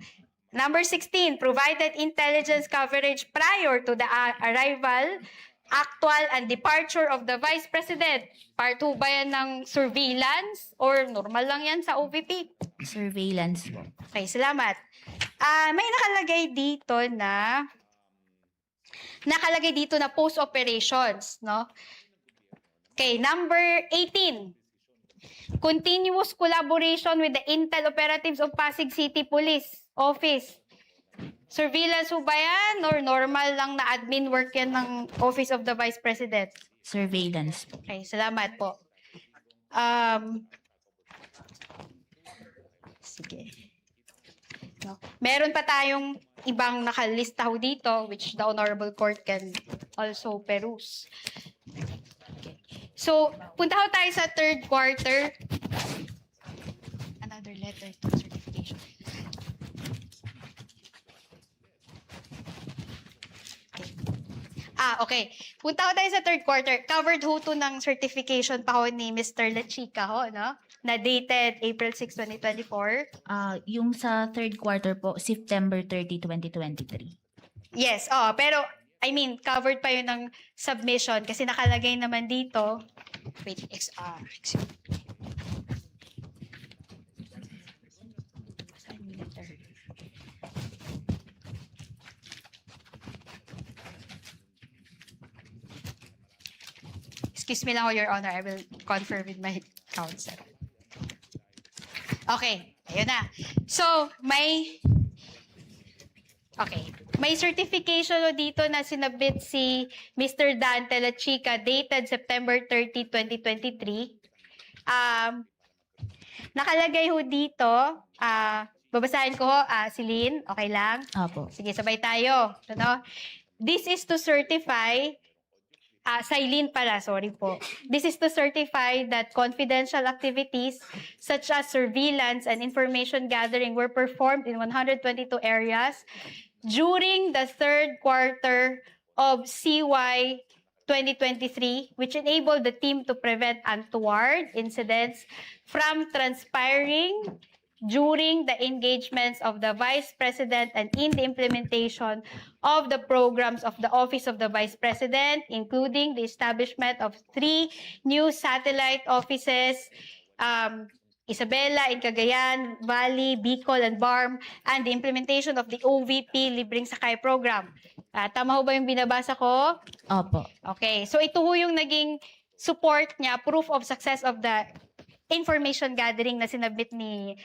Number 16, provided intelligence coverage prior to the arrival, actual, and departure of the Vice President. Part 2 ba yan ng surveillance or normal lang yan sa OVP? Surveillance po. Okay, salamat. May nakalagay dito na post operations, no? Okay, number 18. Continuous collaboration with the Intel operatives of Pasig City Police Office. Surveillance ba yan or normal lang na admin work yan ng Office of the Vice President? Surveillance po. Okay, salamat po. Sige. No. Meron pa tayong ibang nakalista ho dito which the Honorable Court can also peruse. Okay. So, punta ho tayo sa third quarter. Okay. Punta ko tayo sa third quarter. Covered ho to ng certification pa ho ni Mr. Lachica ho, no? Na dated April 6, 2024. Yung sa third quarter po, September 30, 2023. Yes, pero I mean, covered pa yun ng submission kasi nakalagay naman dito. Wait, excuse me. Saan yung letter? Excuse me lang, Your Honor. I will confirm with my counsel. Okay, ayun na. So, may certification o dito na sinabit si Mr. Dante Lachica dated September 30, 2023. Nakalagay ho dito, babasahin ko ho, si Lynn, okay lang? Opo. Sige, sabay tayo. Ano? This is to certify, Silene pala, sorry po. This is to certify that confidential activities such as surveillance and information gathering were performed in 122 areas during the third quarter of CY 2023, which enabled the team to prevent untoward incidents from transpiring during the engagements of the Vice President and in the implementation of the programs of the Office of the Vice President, including the establishment of 3 new satellite offices, Isabela in Cagayan, Valley, Bicol, and Barm, and the implementation of the OVP Libreng Sakay Program. Tama ho ba yung binabasa ko? Opo. Okay, so ito ho yung naging support niya, proof of success of the information gathering na sinabit ni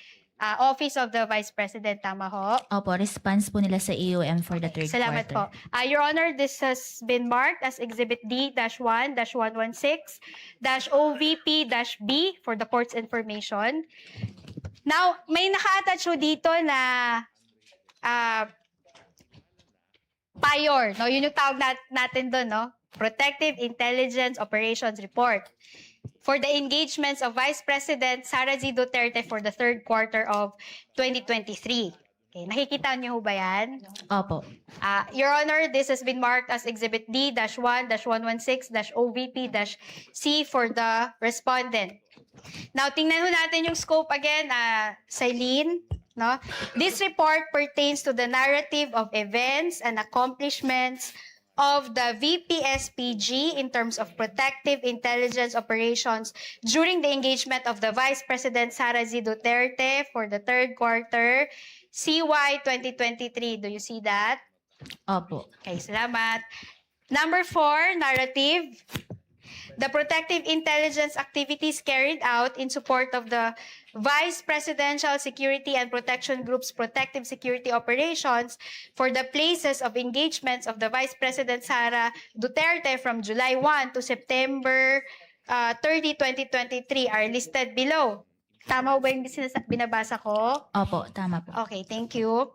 Office of the Vice President. Tama ho? Opo, response po nila sa AOM for the third Salamat quarter. po. Your Honor, this has been marked as Exhibit D-1-116-OVP-B for the court's information. Now, may naka-attach ho dito na PIOR, no? Yun yung tawag natin doon, no? Protective Intelligence Operations Report for the engagements of Vice President Sara Z. Duterte for the third quarter of 2023. Okay, nakikita niyo ho ba yan? Opo. Your Honor, this has been marked as Exhibit D-1-116-OVP-C for the respondent. Now, tingnan ho natin yung scope again, Silene. No? This report pertains to the narrative of events and accomplishments of the VPSPG in terms of protective intelligence operations during the engagement of the Vice President Sara Z. Duterte for the third quarter CY 2023. Do you see that? Opo. Okay, salamat. Number 4, narrative. The protective intelligence activities carried out in support of the Vice Presidential Security and Protection Group's protective security operations for the places of engagements of the Vice President Sara Duterte from July 1 to September 30, 2023 are listed below. Tama ba yung binabasa ko? Opo, tama po. Okay, thank you.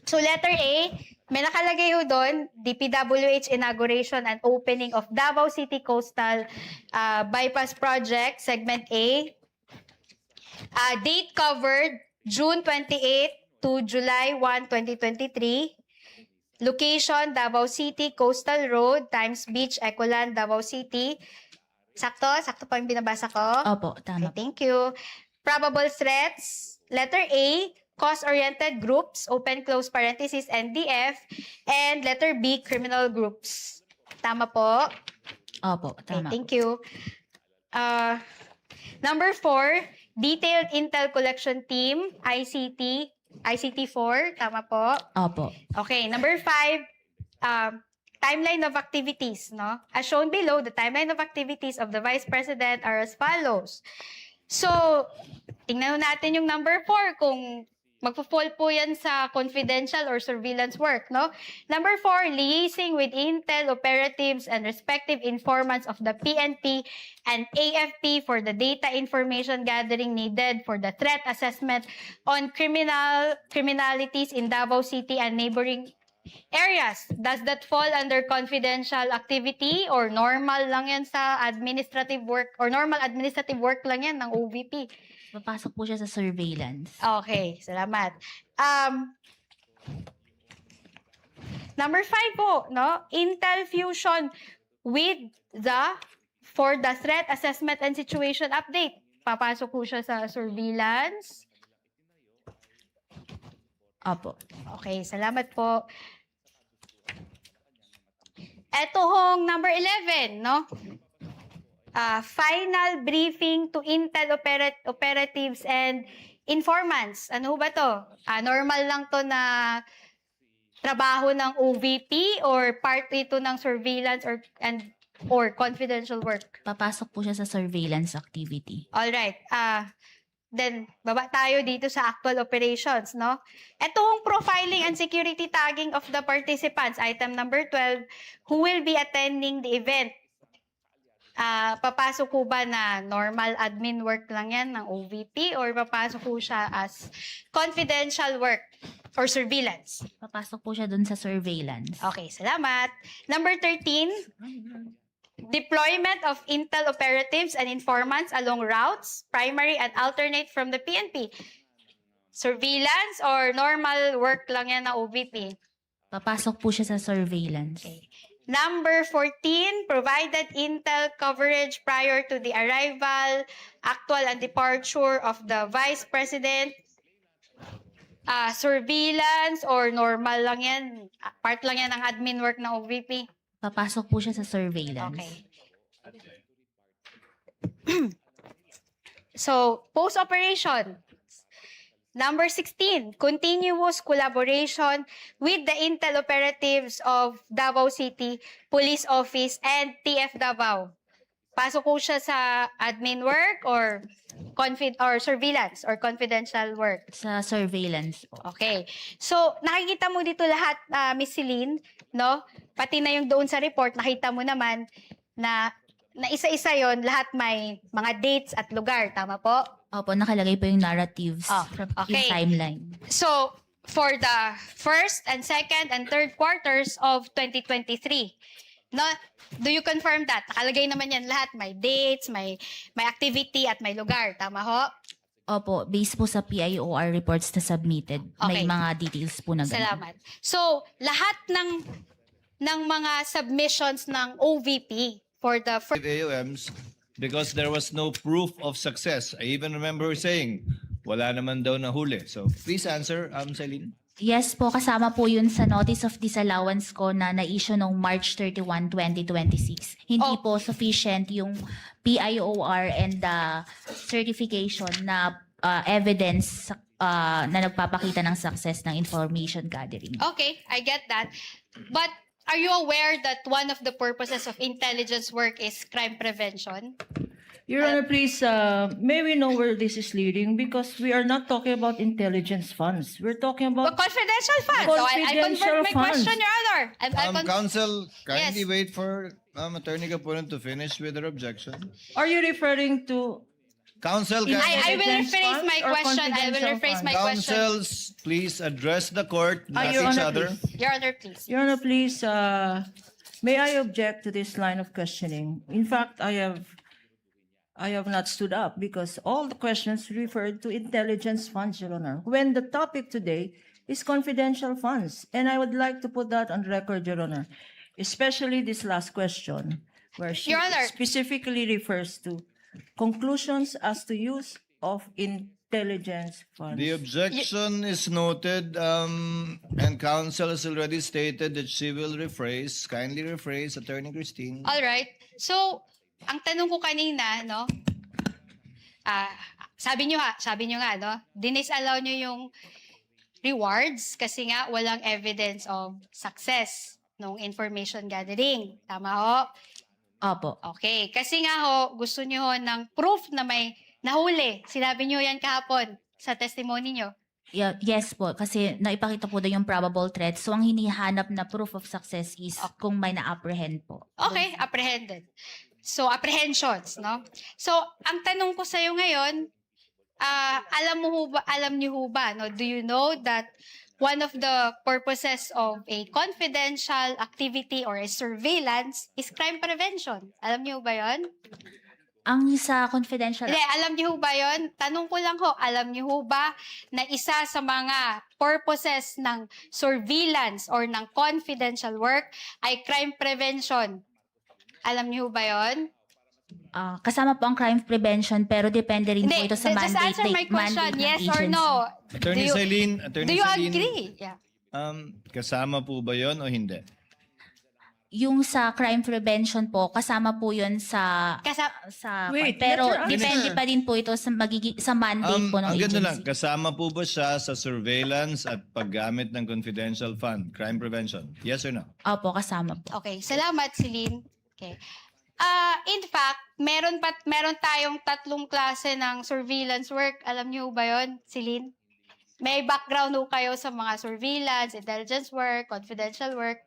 So letter A, may nakalagay ho doon, DPWH inauguration and opening of Davao City Coastal Bypass Project, Segment A. Date covered, June 28 to July 1, 2023. Location, Davao City, Coastal Road, Times Beach, Ecoland, Davao City. Sakto? Sakto pa yung binabasa ko? Opo, tama Okay, thank you. Probable threats, letter A, cause-oriented groups, open close parenthesis, NDF, and letter B, criminal groups. Tama po? Opo, Okay, tama. thank you. Number 4, detailed intel collection team, ICT4, tama po? Opo. Okay, number 5, timeline of activities, no? As shown below, the timeline of activities of the Vice President are as follows. So, tingnan natin yung number 4 kung magpo-fall po yan sa confidential or surveillance work, no? Number 4, liaising with intel operatives and respective informants of the PNP and AFP for the data information gathering needed for the threat assessment on criminalities in Davao City and neighboring areas. Does that fall under confidential activity or normal lang yan sa administrative work or normal administrative work lang yan ng OVP? Papasok po siya sa surveillance. Okay, salamat. Number 5 po, no? Intel fusion with for the threat assessment and situation update. Papasok po siya sa surveillance. Opo. Okay, salamat po. Ito hong number 11, no? Final briefing to Intel operatives and informants. Ano ba to? Normal lang to na trabaho ng OVP or part ito ng surveillance or confidential work? Papasok po siya sa surveillance activity. All right. Then, baba tayo dito sa actual operations, no? Itong profiling and security tagging of the participants, item number 12, who will be attending the event. Papasok po ba na normal admin work lang yan ng OVP or papasok po siya as confidential work or surveillance? Papasok po siya dun sa surveillance. Okay, salamat. Number 13, deployment of Intel operatives and informants along routes, primary and alternate from the PNP. Surveillance or normal work lang yan ng OVP? Papasok po siya sa surveillance. Okay. Number 14, provided Intel coverage prior to the arrival, actual and departure of the Vice President. Surveillance or normal lang yan? Part lang yan ng admin work ng OVP? Papasok po siya sa surveillance. Okay. So, post-operation. Number 16, continuous collaboration with the Intel operatives of Davao City Police Office and TF Davao. Pasok po siya sa admin work or surveillance or confidential work? Sa surveillance po. Okay. So, nakikita mo dito lahat, Miss Celine, no? Pati na yung doon sa report, nakita mo naman na isa-isa yon, lahat may mga dates at lugar. Tama po? Opo, nakalagay po yung narratives, okay. yung timeline. So, for the first and second and third quarters of 2023, no? Do you confirm that? Nakalagay naman yan lahat. May dates, may activity, at may lugar. Tama ho? Opo, based po sa PIOR reports na submitted, may Okay. mga details po na ganun. Salamat. So, lahat ng mga submissions ng OVP for the first... AOMs because there was no proof of success. I even remember her saying, wala naman daw nahuli. So please answer, Celine. Yes po, kasama po yun sa notice of disallowance ko na na-issue noong March 31, 2026. Hindi Oh. po sufficient yung PIOR and the certification na evidence na nagpapakita ng success ng information gathering. Okay, I get that. But are you aware that one of the purposes of intelligence work is crime prevention? Your Honor, please, may we know where this is leading? Because we are not talking about intelligence funds. We're talking But about confidential funds. So I Confidential convert my funds. question, Your Honor. Counsel, kindly Yes. wait for Attorney Kapunan to finish with her objection. Are you referring to Counsel, In- I will Intelligence rephrase funds my or question. I will confidential rephrase my funds? question. counsels, please address the court, not Your each Honor, other. please. Your Honor, please. Your Honor, please, may I object to this line of questioning? In fact, I have not stood up because all the questions referred to intelligence funds, Your Honor, when the topic today is confidential funds. And I would like to put that on record, Your Honor, especially this last question, where she Your Honor. specifically refers to conclusions as to use of intelligence funds. The objection is noted, and counsel has already stated that she will rephrase, kindly rephrase, Attorney Christine. All right. So, ang tanong ko kanina, no? Sabi nyo nga, no? Dinisallow nyo yung rewards kasi nga walang evidence of success ng information gathering. Tama ho? Opo. Okay. Kasi nga ho, gusto nyo ho ng proof na may nahuli. Sinabi nyo yan kahapon sa testimony nyo. Yes po, kasi naipakita po doon yung probable threat. So, ang hinihanap na proof of success is kung may na-apprehend po. Okay, apprehended. So, apprehensions, no? So, ang tanong ko sa'yo ngayon, alam niyo ho ba, no? Do you know that one of the purposes of a confidential activity or a surveillance is crime prevention? Alam niyo ba yon? Ang sa confidential, Hindi, alam niyo ho ba yun? Tanong ko lang ho, alam niyo ho ba na isa sa mga purposes ng surveillance or ng confidential work ay crime prevention? Alam niyo ho ba yun? kasama po ang crime prevention pero depende rin po Hindi, ito sa just mandate, answer my question, mandate ng yes or agency. no? Attorney Do you- Celine, Do Attorney you Celine, agree? Yeah. kasama po ba yon o hindi? Yung sa crime prevention po, kasama po yun sa Wait, pero let her depende answer. pa din po ito sa sa mandate po ng Ang ganda lang, agency. kasama po ba siya sa surveillance at paggamit ng confidential fund, crime prevention? Yes or no? Opo, kasama po. Okay, salamat Celine. Okay. In fact, meron tayong 3 klase ng surveillance work. Alam niyo ba 'yon, Celine? May background ho kayo sa mga surveillance, intelligence work, confidential work.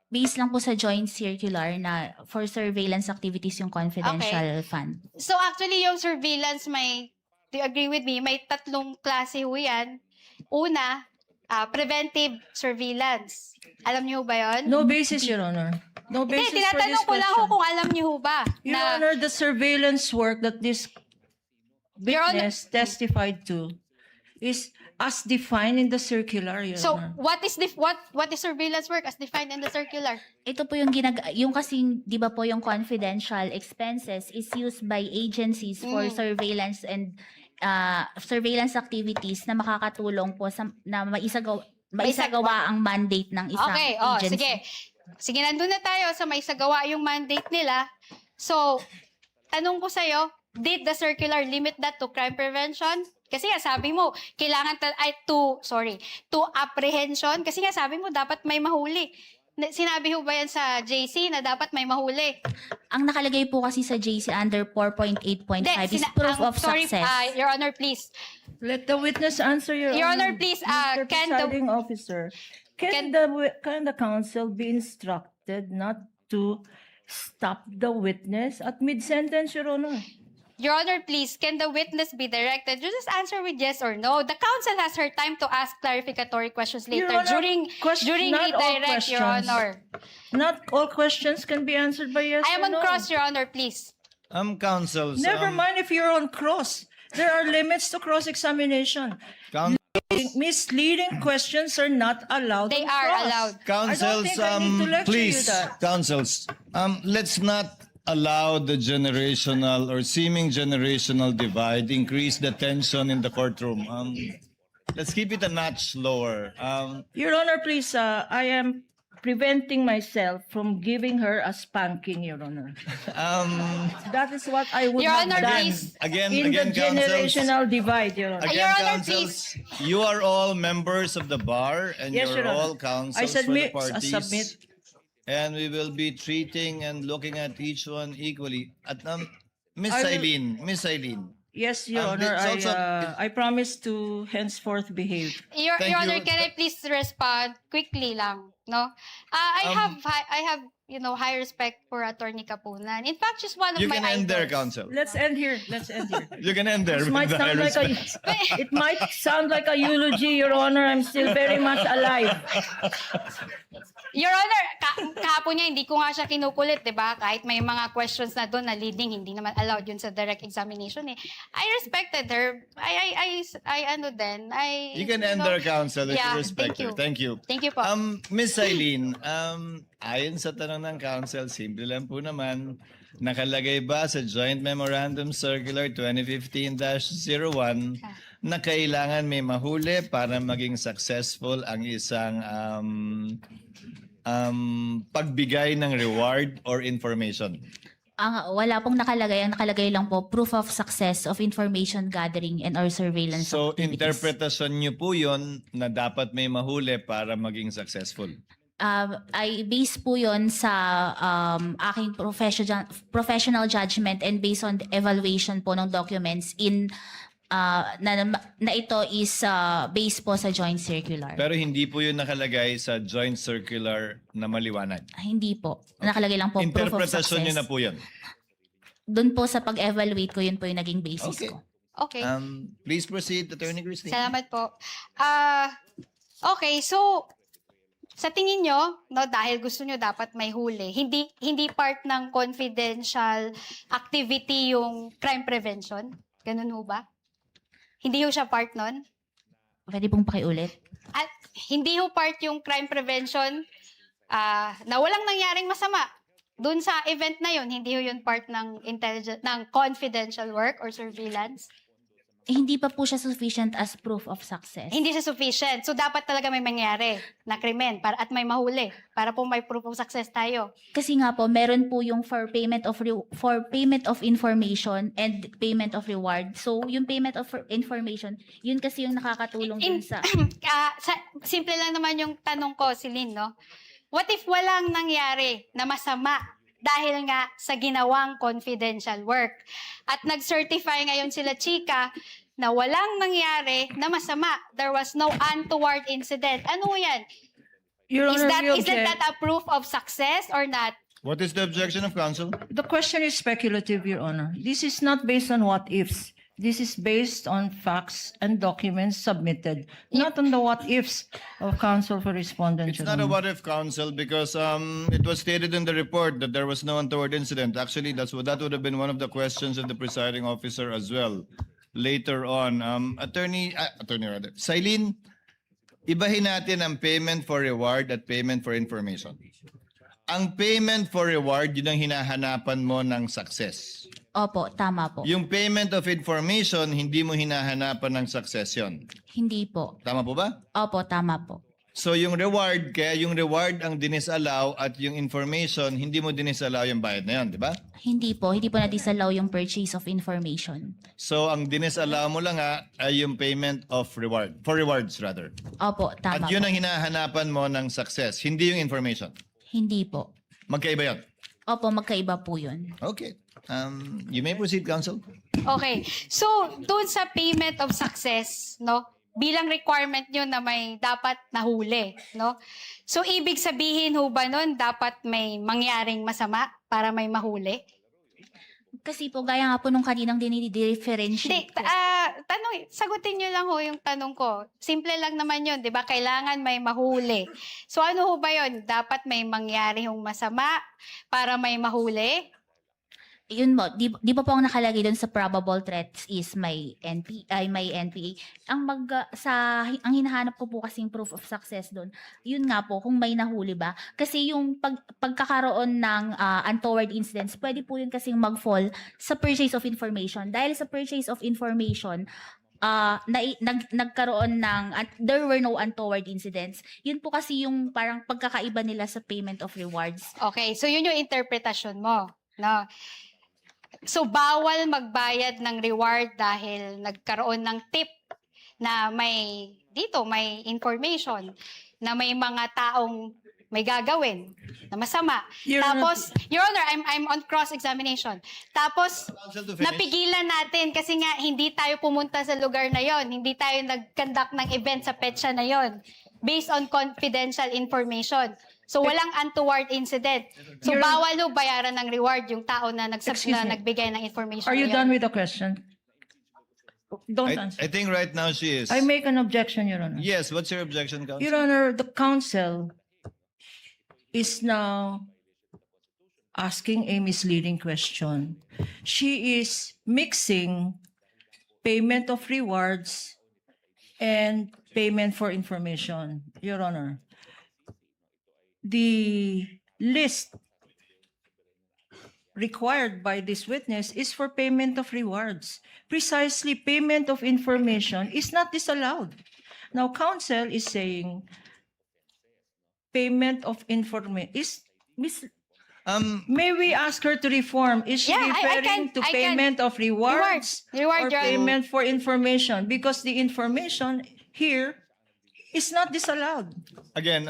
Based lang po sa joint circular na for surveillance activities yung confidential fund. So actually yung surveillance do you agree with me? May 3 klase ho yan. Una, preventive surveillance. Alam niyo ba 'yon? No basis, Your Honor. No Hindi, basis for this tinatanong ko lang ho question. kung alam niyo ho ba Your na Honor, the surveillance work that this Your Honor- witness testified to is as defined in the circular, Your So Honor. what is surveillance work as defined in the circular? Ito po yung yung kasing, di ba po yung confidential expenses is used by agencies for surveillance and surveillance activities na makakatulong po sa na maisagawa ang mandate ng isang Okay, agency. sige. Sige, nandun na tayo sa may sagawa yung mandate nila. So, tanong ko sa'yo, did the circular limit that to crime prevention? Kasi nga sabi mo, kailangan to apprehension. Kasi nga sabi mo, dapat may mahuli. Sinabi ho ba yan sa JC na dapat may mahuli? Ang nakalagay po kasi sa JC under 4.8.5 is proof of success. Your Honor, please. Let the witness answer, Your Your Honor. Honor, please, Mr. can the- Presiding Officer, can- can the counsel be instructed not to stop the witness at mid-sentence, Your Honor? Your Honor, please, can the witness be directed? You just answer with yes or no. The counsel has her time to ask clarificatory questions later Your Honor, during not all redirect, Your questions. Honor. Not all questions can be answered by yes I am or on no. cross, Your Honor, please. Counsels. Never mind if you're on cross. There are limits to cross-examination. Misleading questions are not allowed They on are cross. allowed. Counsels, I don't think I need to lecture please, you that. counsels, let's not allow the generational or seeming generational divide increase the tension in the courtroom. Let's keep it a notch lower. Your Honor, please, I am preventing myself from giving her a spanking, Your Honor. That is what I would Your have Honor, done please. Again, in the counsels. generational divide, Your Honor. Your Honor, counsels, you are all members of the bar and Yes, you're Your Honor. all counsels I submit, for the I parties. submit. And we will be treating and looking at each one equally. At Miss I will- Eileen. Yes, Your Um, Honor, it's also- I promise to henceforth behave. Your Thank Honor, you. can I please respond quickly lang, no? I have high respect for Attorney Kapunan. In fact, she's one of You my can end there, idols. counsel. Let's end here. Let's end here. You can end there. This with might the sound high like respect. it might sound like a eulogy, Your Honor. I'm still very much alive. Your Honor, kahapon niya, hindi ko nga siya kinukulit, di ba? Kahit may mga questions na doon na leading, hindi naman allowed yun sa direct examination eh. I respected her. You can end there, counsel, if Yeah, you respect thank you. her. Thank you. Thank you po. Miss Eileen, ayon sa tanong ng counsel, simple lang po naman, nakalagay ba sa Joint Memorandum Circular 2015-01 na kailangan may mahuli para maging successful ang isang pagbigay ng reward or information? Wala pong nakalagay. Ang nakalagay lang po, proof of success of information gathering and or surveillance So, activities. interpretasyon niyo po yun na dapat may mahuli para maging successful. I base po yon sa aking professional judgment and based on the evaluation po ng documents na ito is based po sa joint circular. Pero hindi po yun nakalagay sa joint circular na maliwanag. Hindi po. Nakalagay lang po proof of Interpretasyon niyo success. na po yun. Doon po sa pag-evaluate ko, yun po yung naging basis Okay. ko. Okay. Please proceed, Attorney Christine. Salamat po. Okay, so sa tingin nyo, no, dahil gusto nyo dapat may huli, hindi part ng confidential activity yung crime prevention? Ganun ho ba? Hindi ho siya part nun? Pwede pong pakiulit? At hindi ho part yung crime prevention na walang nangyaring masama. Doon sa event na yun, hindi ho yun part ng confidential work or surveillance? Hindi pa po siya sufficient as proof of success. Hindi siya sufficient. So, dapat talaga may mangyari na krimen at may mahuli para po may proof of success tayo. Kasi nga po, meron po yung for payment of information and payment of reward. So, yung payment of information, yun kasi yung nakakatulong dun sa... Simple lang naman yung tanong ko, Celine, no? What if walang nangyari na masama dahil nga sa ginawang confidential work? At nag-certify ngayon sila Chika na walang nangyari na masama. There was no untoward incident. Ano yan? Your Honor, we Is that object. a proof of success or not? What is the objection of counsel? The question is speculative, Your Honor. This is not based on what ifs. This is based on facts and documents submitted, not on the what ifs of counsel for respondent. It's Your not a Honor. what-if counsel because it was stated in the report that there was no untoward incident. Actually, that would have been one of the questions of the presiding officer as well later on. Attorney Silene, ibahin natin ang payment for reward at payment for information. Ang payment for reward, yun ang hinahanapan mo ng success. Opo, tama po. Yung payment of information, hindi mo hinahanapan ng success yun. Hindi po. Tama po ba? Opo, tama po. So yung reward, kaya yung reward ang dinisallow at yung information, hindi mo dinisallow yung bayad na yun, di ba? Hindi po na-disallow yung purchase of information. So ang dinisallow mo lang ay yung payment of reward, for rewards rather. Opo, At tama yun po. ang hinahanapan mo ng success, hindi yung information. Hindi po. Magkaiba yun. Opo, magkaiba po yun. Okay. You may proceed, counsel. Okay. So, doon sa payment of success, no? Bilang requirement nyo na may dapat nahuli, no? So, ibig sabihin ho ba nun, dapat may mangyaring masama para may mahuli? Kasi po, gaya nga po nung kaninang Hindi, dinidifferentiate ko. sagutin nyo lang ho yung tanong ko. Simple lang naman yun, di ba? Kailangan may mahuli. So, ano ho ba yun? Dapat may mangyari hong masama para may mahuli? Yun mo, di ba po ang nakalagay doon sa probable threats is may NPA. Ang hinahanap ko po kasing proof of success doon, yun nga po, kung may nahuli ba. Kasi yung pagkakaroon ng untoward incidents, pwede po yun kasing mag-fall sa purchase of information. Dahil sa purchase of information, nagkaroon ng, there were no untoward incidents. Yun po kasi yung parang pagkakaiba nila sa payment of rewards. Okay, so yun yung interpretasyon mo, no? So, bawal magbayad ng reward dahil nagkaroon ng tip na may information na may mga taong may gagawin na masama. Your Honor, Tapos, Your Honor, I'm on cross-examination. Tapos, Counsel to finish. napigilan natin kasi nga hindi tayo pumunta sa lugar na yon, hindi tayo nag-conduct ng event sa petsa na yon based on confidential information. So, walang untoward incident. So, Your- bawal ho bayaran ng reward yung tao na, Excuse me. nagbigay ng information Are you na done yun. with the question? Don't I answer. think right now she is. I make an objection, Your Honor. Yes, what's your objection, counsel? Your Honor, the counsel is now asking a misleading question. She is mixing payment of rewards and payment for information, Your Honor. The list required by this witness is for payment of rewards. Precisely, payment of information is not disallowed. Now, counsel is saying payment of information is may we ask her to reform? Is she Yeah, I referring can- to I can- payment of rewards Reward, or Your Honor. payment for information? Because the information here is not disallowed. Again,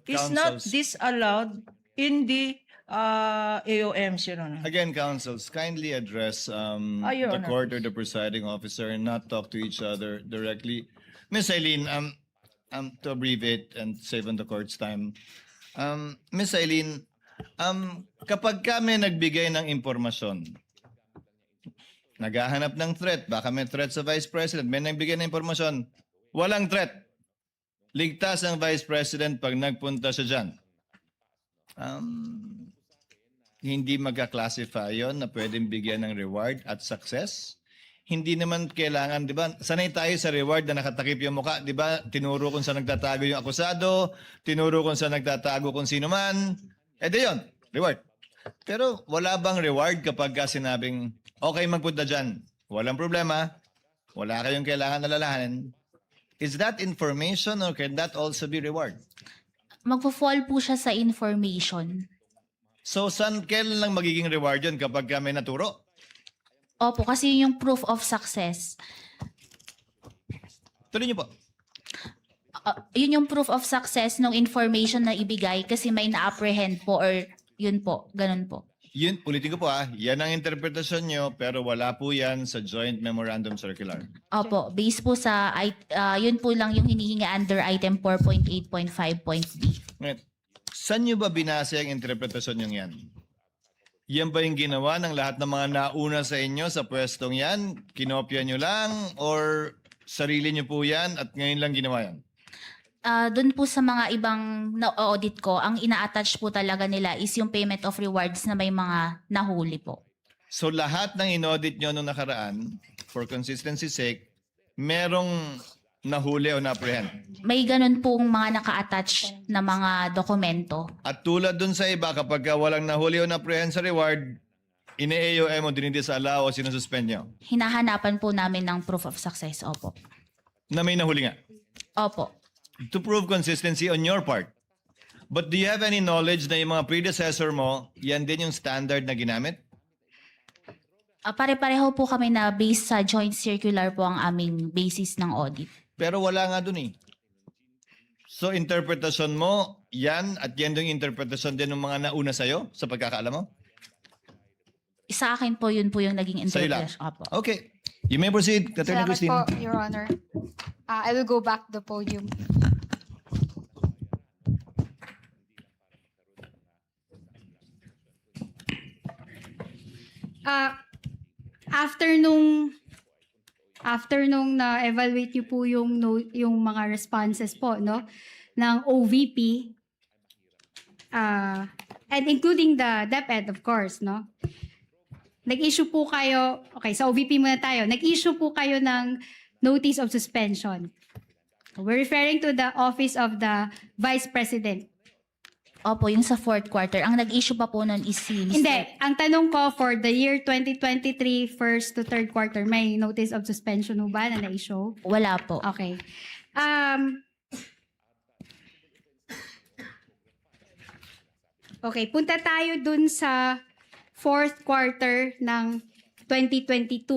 Is not counsels. disallowed in the AOMs, Your Honor. Again, counsels, kindly address Your the Honor. court or the presiding officer and not talk to each other directly. Miss Eileen, to abbreviate and save on the court's time. Miss Eileen, kapag kami nagbigay ng impormasyon, naghahanap ng threat, baka may threat sa Vice President, may nagbigay ng impormasyon, walang threat. ligtas ang Vice President pag nagpunta siya dyan. Hindi magka-classify yon na pwedeng bigyan ng reward at success. Hindi naman kailangan, di ba? Sanay tayo sa reward na nakatakip yung mukha, di ba? Tinuro kung saan nagtatago yung akusado, tinuro kung saan nagtatago kung sino man. Di yun, reward. Pero wala bang reward kapag ka sinabing, okay, magpunta dyan, walang problema, wala kayong kailangan alalahanin. Is that information or can that also be reward? Magpo-fall po siya sa information. So, kailan lang magiging reward yun kapag ka may naturo? Opo, kasi yun yung proof of success. Tuloy niyo po. Yun yung proof of success ng information na ibigay kasi may na-apprehend po or yun po, ganun po. Yun, ulitin ko po yan ang interpretasyon nyo, pero wala po yan sa Joint Memorandum Circular. Opo, based po sa, yun po lang yung hinihingi under item 4.8.5.b. Ngayon, saan nyo ba binase ang interpretasyon nyo yan? Yan ba yung ginawa ng lahat ng mga nauna sa inyo sa pwestong yan? Kinopya nyo lang? Or sarili nyo po yan at ngayon lang ginawa yan? Doon po sa mga ibang na-audit ko, ang ina-attach po talaga nila is yung payment of rewards na may mga nahuli po. So lahat ng inaudit nyo nung nakaraan, for consistency's sake, merong nahuli o na-apprehend. May ganun pong mga naka-attach na mga dokumento. At tulad dun sa iba, kapag walang nahuli o na-apprehend sa reward, ine-AOM o dinidisala o sinususpend nyo Hinahanapan po namin ng proof of success. Opo. na may nahuli nga. Opo. To prove consistency on your part. But do you have any knowledge na yung mga predecessor mo, yan din yung standard na ginamit? Pare-pareho po kami na based sa joint circular po ang aming basis ng audit. Pero wala nga dun eh. So interpretasyon mo, yan at yan yung interpretasyon din ng mga nauna sa'yo sa pagkakaalam mo? Sa akin po, yun po yung naging Sa'yo lang? interpretation. Opo. Okay. You may proceed, Attorney Salamat Christine. po, Your Honor. I will go back to the podium. After nung na-evaluate niyo po yung mga responses po, no, ng OVP, and including the DepEd, of course, no, nag-issue po kayo, okay, sa OVP muna tayo, nag-issue po kayo ng notice of suspension. We're referring to the Office of the Vice President. Opo, yung sa fourth quarter. Ang nag-issue pa po nun is si Mr. Hindi. Ang tanong ko, for the year 2023, first to third quarter, may notice of suspension ho ba na na-issue? Wala po. Okay. Okay, punta tayo dun sa fourth quarter ng 2022.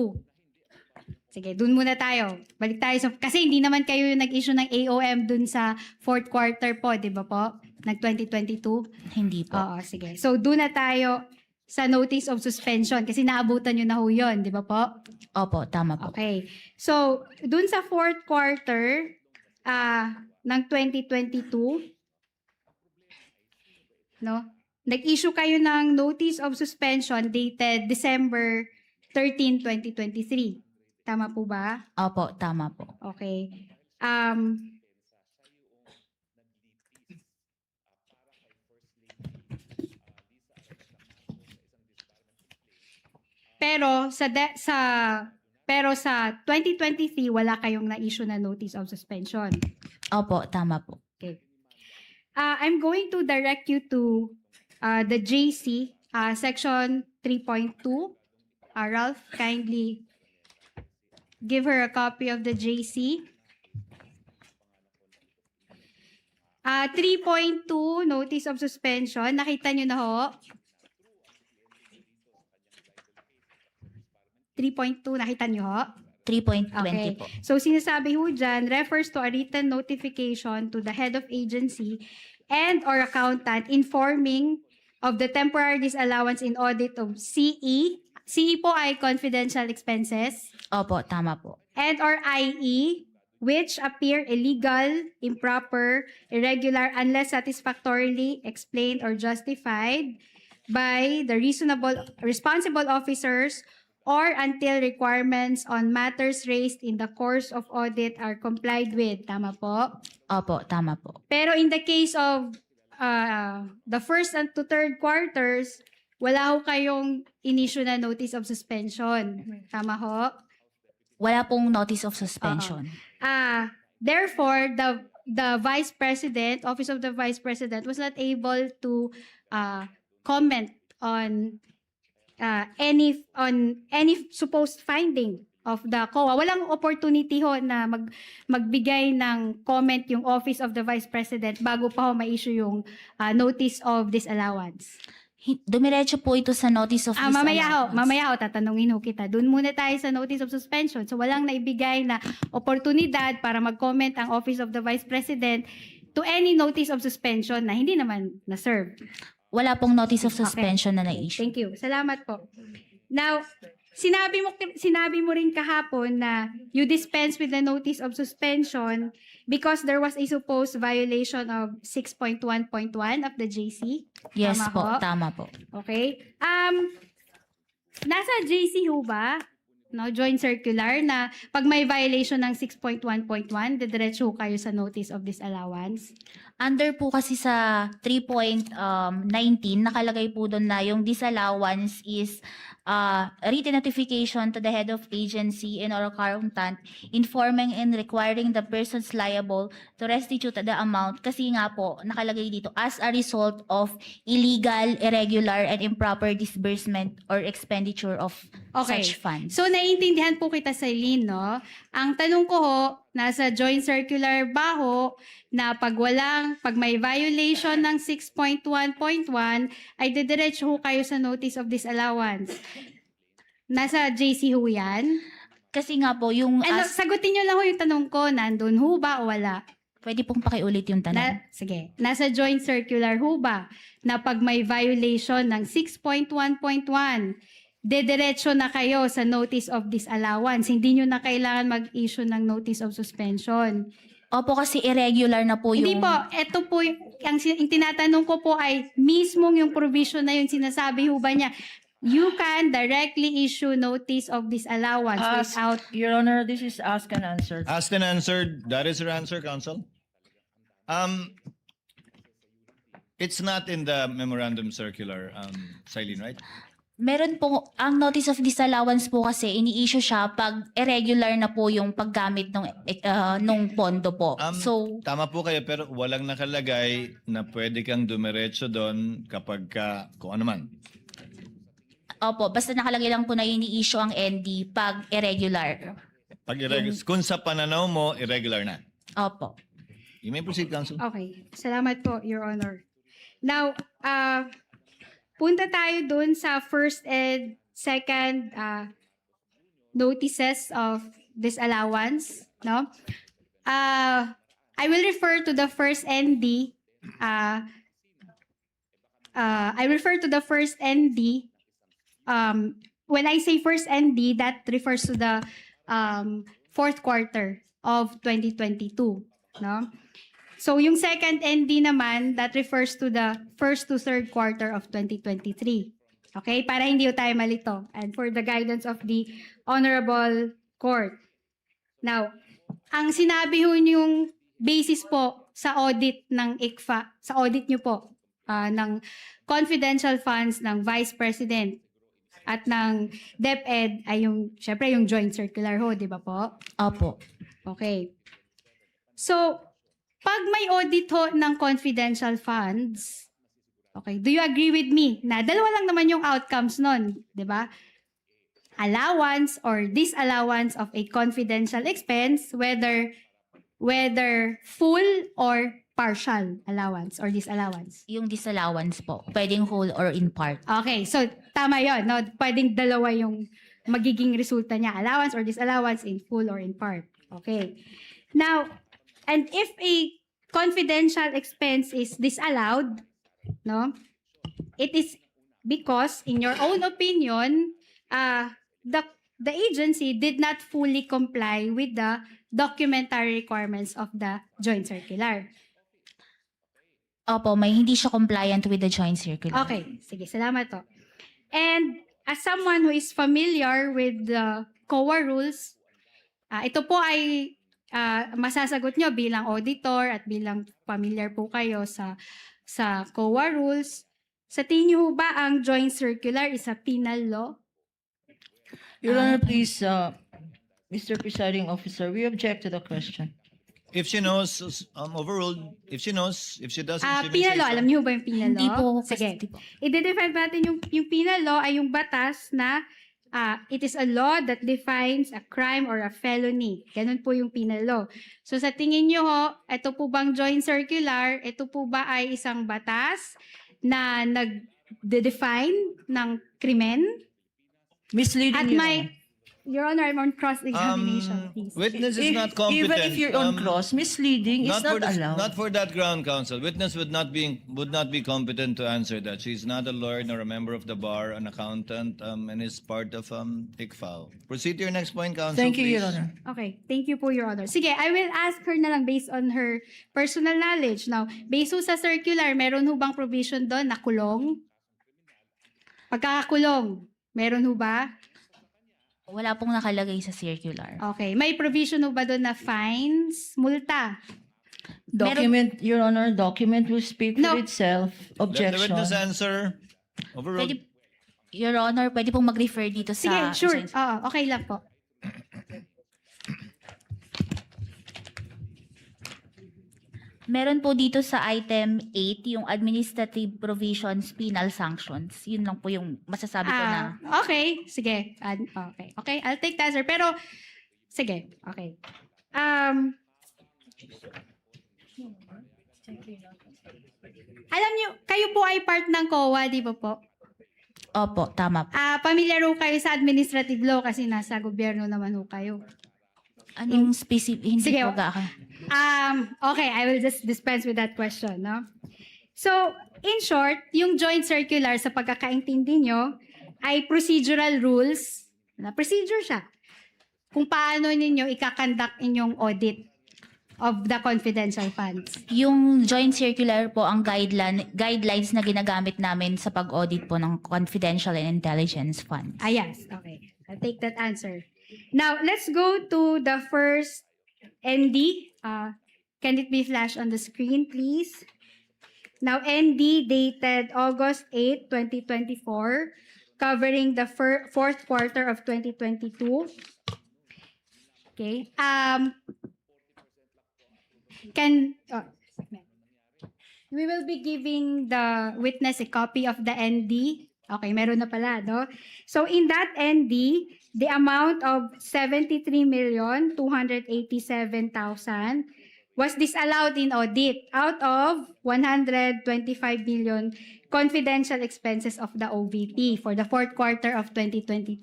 Sige, dun muna tayo. Balik tayo sa... Kasi hindi naman kayo nag-issue ng AOM dun sa fourth quarter po, di ba po? Ng 2022? Hindi po. Oo, sige. So, dun na tayo sa notice of suspension kasi naabutan nyo na ho yun, di ba po? Opo, tama po. Okay. So, dun sa fourth quarter ng 2022, no? Nag-issue kayo ng notice of suspension dated December 13, 2023. Tama po ba? Opo, tama po. Okay. Pero sa 2023 wala kayong na-issue na notice of suspension. Opo, tama po. Okay. I'm going to direct you to the JC section 3.2. Ralph, kindly give her a copy of the JC. 3.2 notice of suspension. Nakita nyo na ho. 3.2, nakita nyo ho? 3.20 Okay. po. So, sinasabi ho dyan, refers to a written notification to the head of agency and or accountant informing of the temporary disallowance in audit of CE. CE po ay confidential expenses. Opo, tama po. And or IE, which appear illegal, improper, irregular, unless satisfactorily explained or justified by the responsible officers or until requirements on matters raised in the course of audit are complied with. Tama po? Opo, tama po. Pero in the case of the first and to third quarters, wala ho kayong in-issue na notice of suspension. Tama ho? Wala pong notice of suspension. Therefore, the Vice President, Office of the Vice President, was not able to comment on any supposed finding of the COA. Walang opportunity ho na magbigay ng comment yung Office of the Vice President bago pa ho ma-issue yung notice of disallowance. Dumiretso po ito sa notice of disallowance. Mamaya ho, tatanungin ho kita. Doon muna tayo sa notice of suspension. So walang naibigay na oportunidad para mag-comment ang Office of the Vice President to any notice of suspension na hindi naman na-serve. Wala pong notice of suspension na na-issue. Thank you. Salamat po. Now, sinabi mo rin kahapon na you dispense with the notice of suspension because there was a supposed violation of 6.1.1 of the JC. Yes Tama po, ho? tama po. Okay. Nasa JC ho ba, no, joint circular na pag may violation ng 6.1.1, didiretso ho kayo sa notice of disallowance? Under po kasi sa 3.19, nakalagay po doon na yung disallowance is written notification to the head of agency and or accountant informing and requiring the persons liable to restitute the amount kasi nga po nakalagay dito as a result of illegal, irregular, and improper disbursement or expenditure of such funds. So, naiintindihan po kita sa no? Ang tanong ko ho, nasa joint circular ba ho, na pag may violation ng 6.1.1, ay didiretso ho kayo sa notice of disallowance. Nasa JC ho yan? Kasi nga po, yung Sagutin nyo lang ho yung tanong ko, nandun ho ba o wala? pwede pong pakiulit yung tanong. Sige. Nasa joint circular ho ba na pag may violation ng 6.1.1, dediretso na kayo sa notice of disallowance. Hindi nyo na kailangan mag-issue ng notice of suspension. Opo, kasi irregular na po yung... Hindi po. Ito po, yung tinatanong ko po ay mismong yung provision na yun, sinasabi ho ba niya, you can directly issue notice of disallowance without... Your Honor, this is asked and answered. Asked and answered. That is your answer, Counsel. It's not in the memorandum circular, Silene, right? Meron po, ang notice of disallowance po kasi ini-issue siya pag irregular na po yung paggamit nung pondo po. So, Tama po kayo, pero walang nakalagay na pwede kang dumiretso doon kapag kung ano man. opo, basta nakalagay lang po na ini-issue ang ND pag irregular. Pag irregular, kung sa pananaw mo, irregular na. Opo. You may proceed, Counsel. Okay. Salamat po, Your Honor. Now, punta tayo dun sa first and second notices of disallowance, no? I will refer to the first ND. I refer to the first ND. When I say first ND, that refers to the fourth quarter of 2022, no? So yung second ND naman, that refers to the first to third quarter of 2023. Okay? Para hindi tayo malito. And for the guidance of the Honorable Court. Now, ang sinabi ho yung basis po sa audit ng ICFA, sa audit nyo po, ng confidential funds ng Vice President at ng DepEd ay yung, syempre yung joint circular ho, di ba po? Opo. Okay. So, pag may audit ho ng confidential funds, okay, do you agree with me na dalawa lang naman yung outcomes nun, di ba? Allowance or disallowance of a confidential expense, whether full or partial allowance or disallowance. Yung disallowance po, pwedeng whole or in part. Okay, so tama yon, no? Pwedeng dalawa yung magiging resulta niya, allowance or disallowance in full or in part. Okay. Now, and if a confidential expense is disallowed, no, it is because, in your own opinion, the agency did not fully comply with the documentary requirements of the joint circular. Opo, may hindi siya compliant with the joint circular. Okay, sige, salamat to. And as someone who is familiar with the COA rules, ito po ay masasagot nyo bilang auditor at bilang familiar po kayo sa COA rules. Sa tingin nyo ho ba ang joint circular is a penal law? Your Honor, please, Mr. Presiding Officer, we object to the question. If she knows, overruled. If she knows, if she doesn't, she may Penal say law, so. alam niyo ba yung penal Hindi law? po. Sige. Hindi po. I-define natin yung penal law ay yung batas na it is a law that defines a crime or a felony. Ganun po yung penal law. So sa tingin nyo ho, ito po bang joint circular, ito po ba ay isang batas na nag-define ng krimen? Misleading, At Your may, Honor. Your Honor, I'm on cross-examination, please. Witness is not competent. Even if you're on cross, misleading is not allowed. Not for that ground, counsel. Witness would not be competent to answer that. She's not a lawyer nor a member of the bar, an accountant, and is part of ICFAO. Proceed to your next point, counsel. Thank you, please. Your Honor. Okay, thank you po, Your Honor. Sige, I will ask her na lang based on her personal knowledge. Now, based ho sa circular, meron ho bang provision doon na kulong? Pagkakakulong, meron ho ba? Wala pong nakalagay sa circular. Okay, may provision ho ba doon na fines, multa? Document, Your Honor, document will speak No. for itself. Let the Objection. witness answer. Overruled. Pwede, Your Honor, pwede pong mag-refer dito Sige, sa... sure. Oo, okay lang po. Meron po dito sa item 8, yung administrative provisions, penal sanctions. Yun lang po yung masasabi ko na. Okay, sige. Okay, okay, I'll take the answer. Pero, sige, okay. Alam niyo, kayo po ay part ng COA, di ba po? Opo, tama po. Pamilyar ho kayo sa administrative law kasi nasa gobyerno naman ho kayo. Anong specific? Hindi Sige, po ga. Okay, I will just dispense with that question, no? So, in short, yung joint circular sa pagkakaintindi nyo ay procedural rules, na procedure siya, kung paano ninyo ikakandak inyong audit of the confidential funds. Yung joint circular po ang guidelines na ginagamit namin sa pag-audit po ng confidential and intelligence funds. Yes, okay. I'll take that answer. Now, let's go to the first ND. Can it be flashed on the screen, please? Now, ND dated August 8, 2024, covering the fourth quarter of 2022. Okay. We will be giving the witness a copy of the ND. Okay, meron na pala, no? So, in that ND, the amount of 73,287,000 was disallowed in audit out of 125 million confidential expenses of the OVP for the fourth quarter of 2022.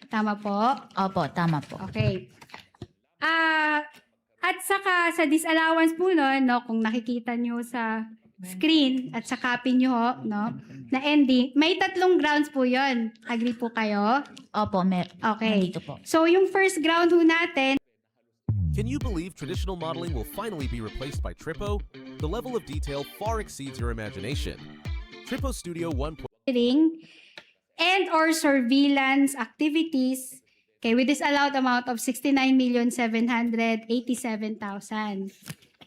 Tama po? Opo, tama po. Okay. At saka sa disallowance po nun, no, kung nakikita nyo sa screen at sa copy nyo, no, na ND, may tatlong grounds po yon. Agree po kayo? Opo, Okay. nandito po. So yung first ground ho natin, Can you believe traditional modeling will finally be replaced by Trippo? The level of detail far exceeds your imagination. Trippo Studio 1. and or surveillance activities, okay, with this allowed amount of 69,787,000.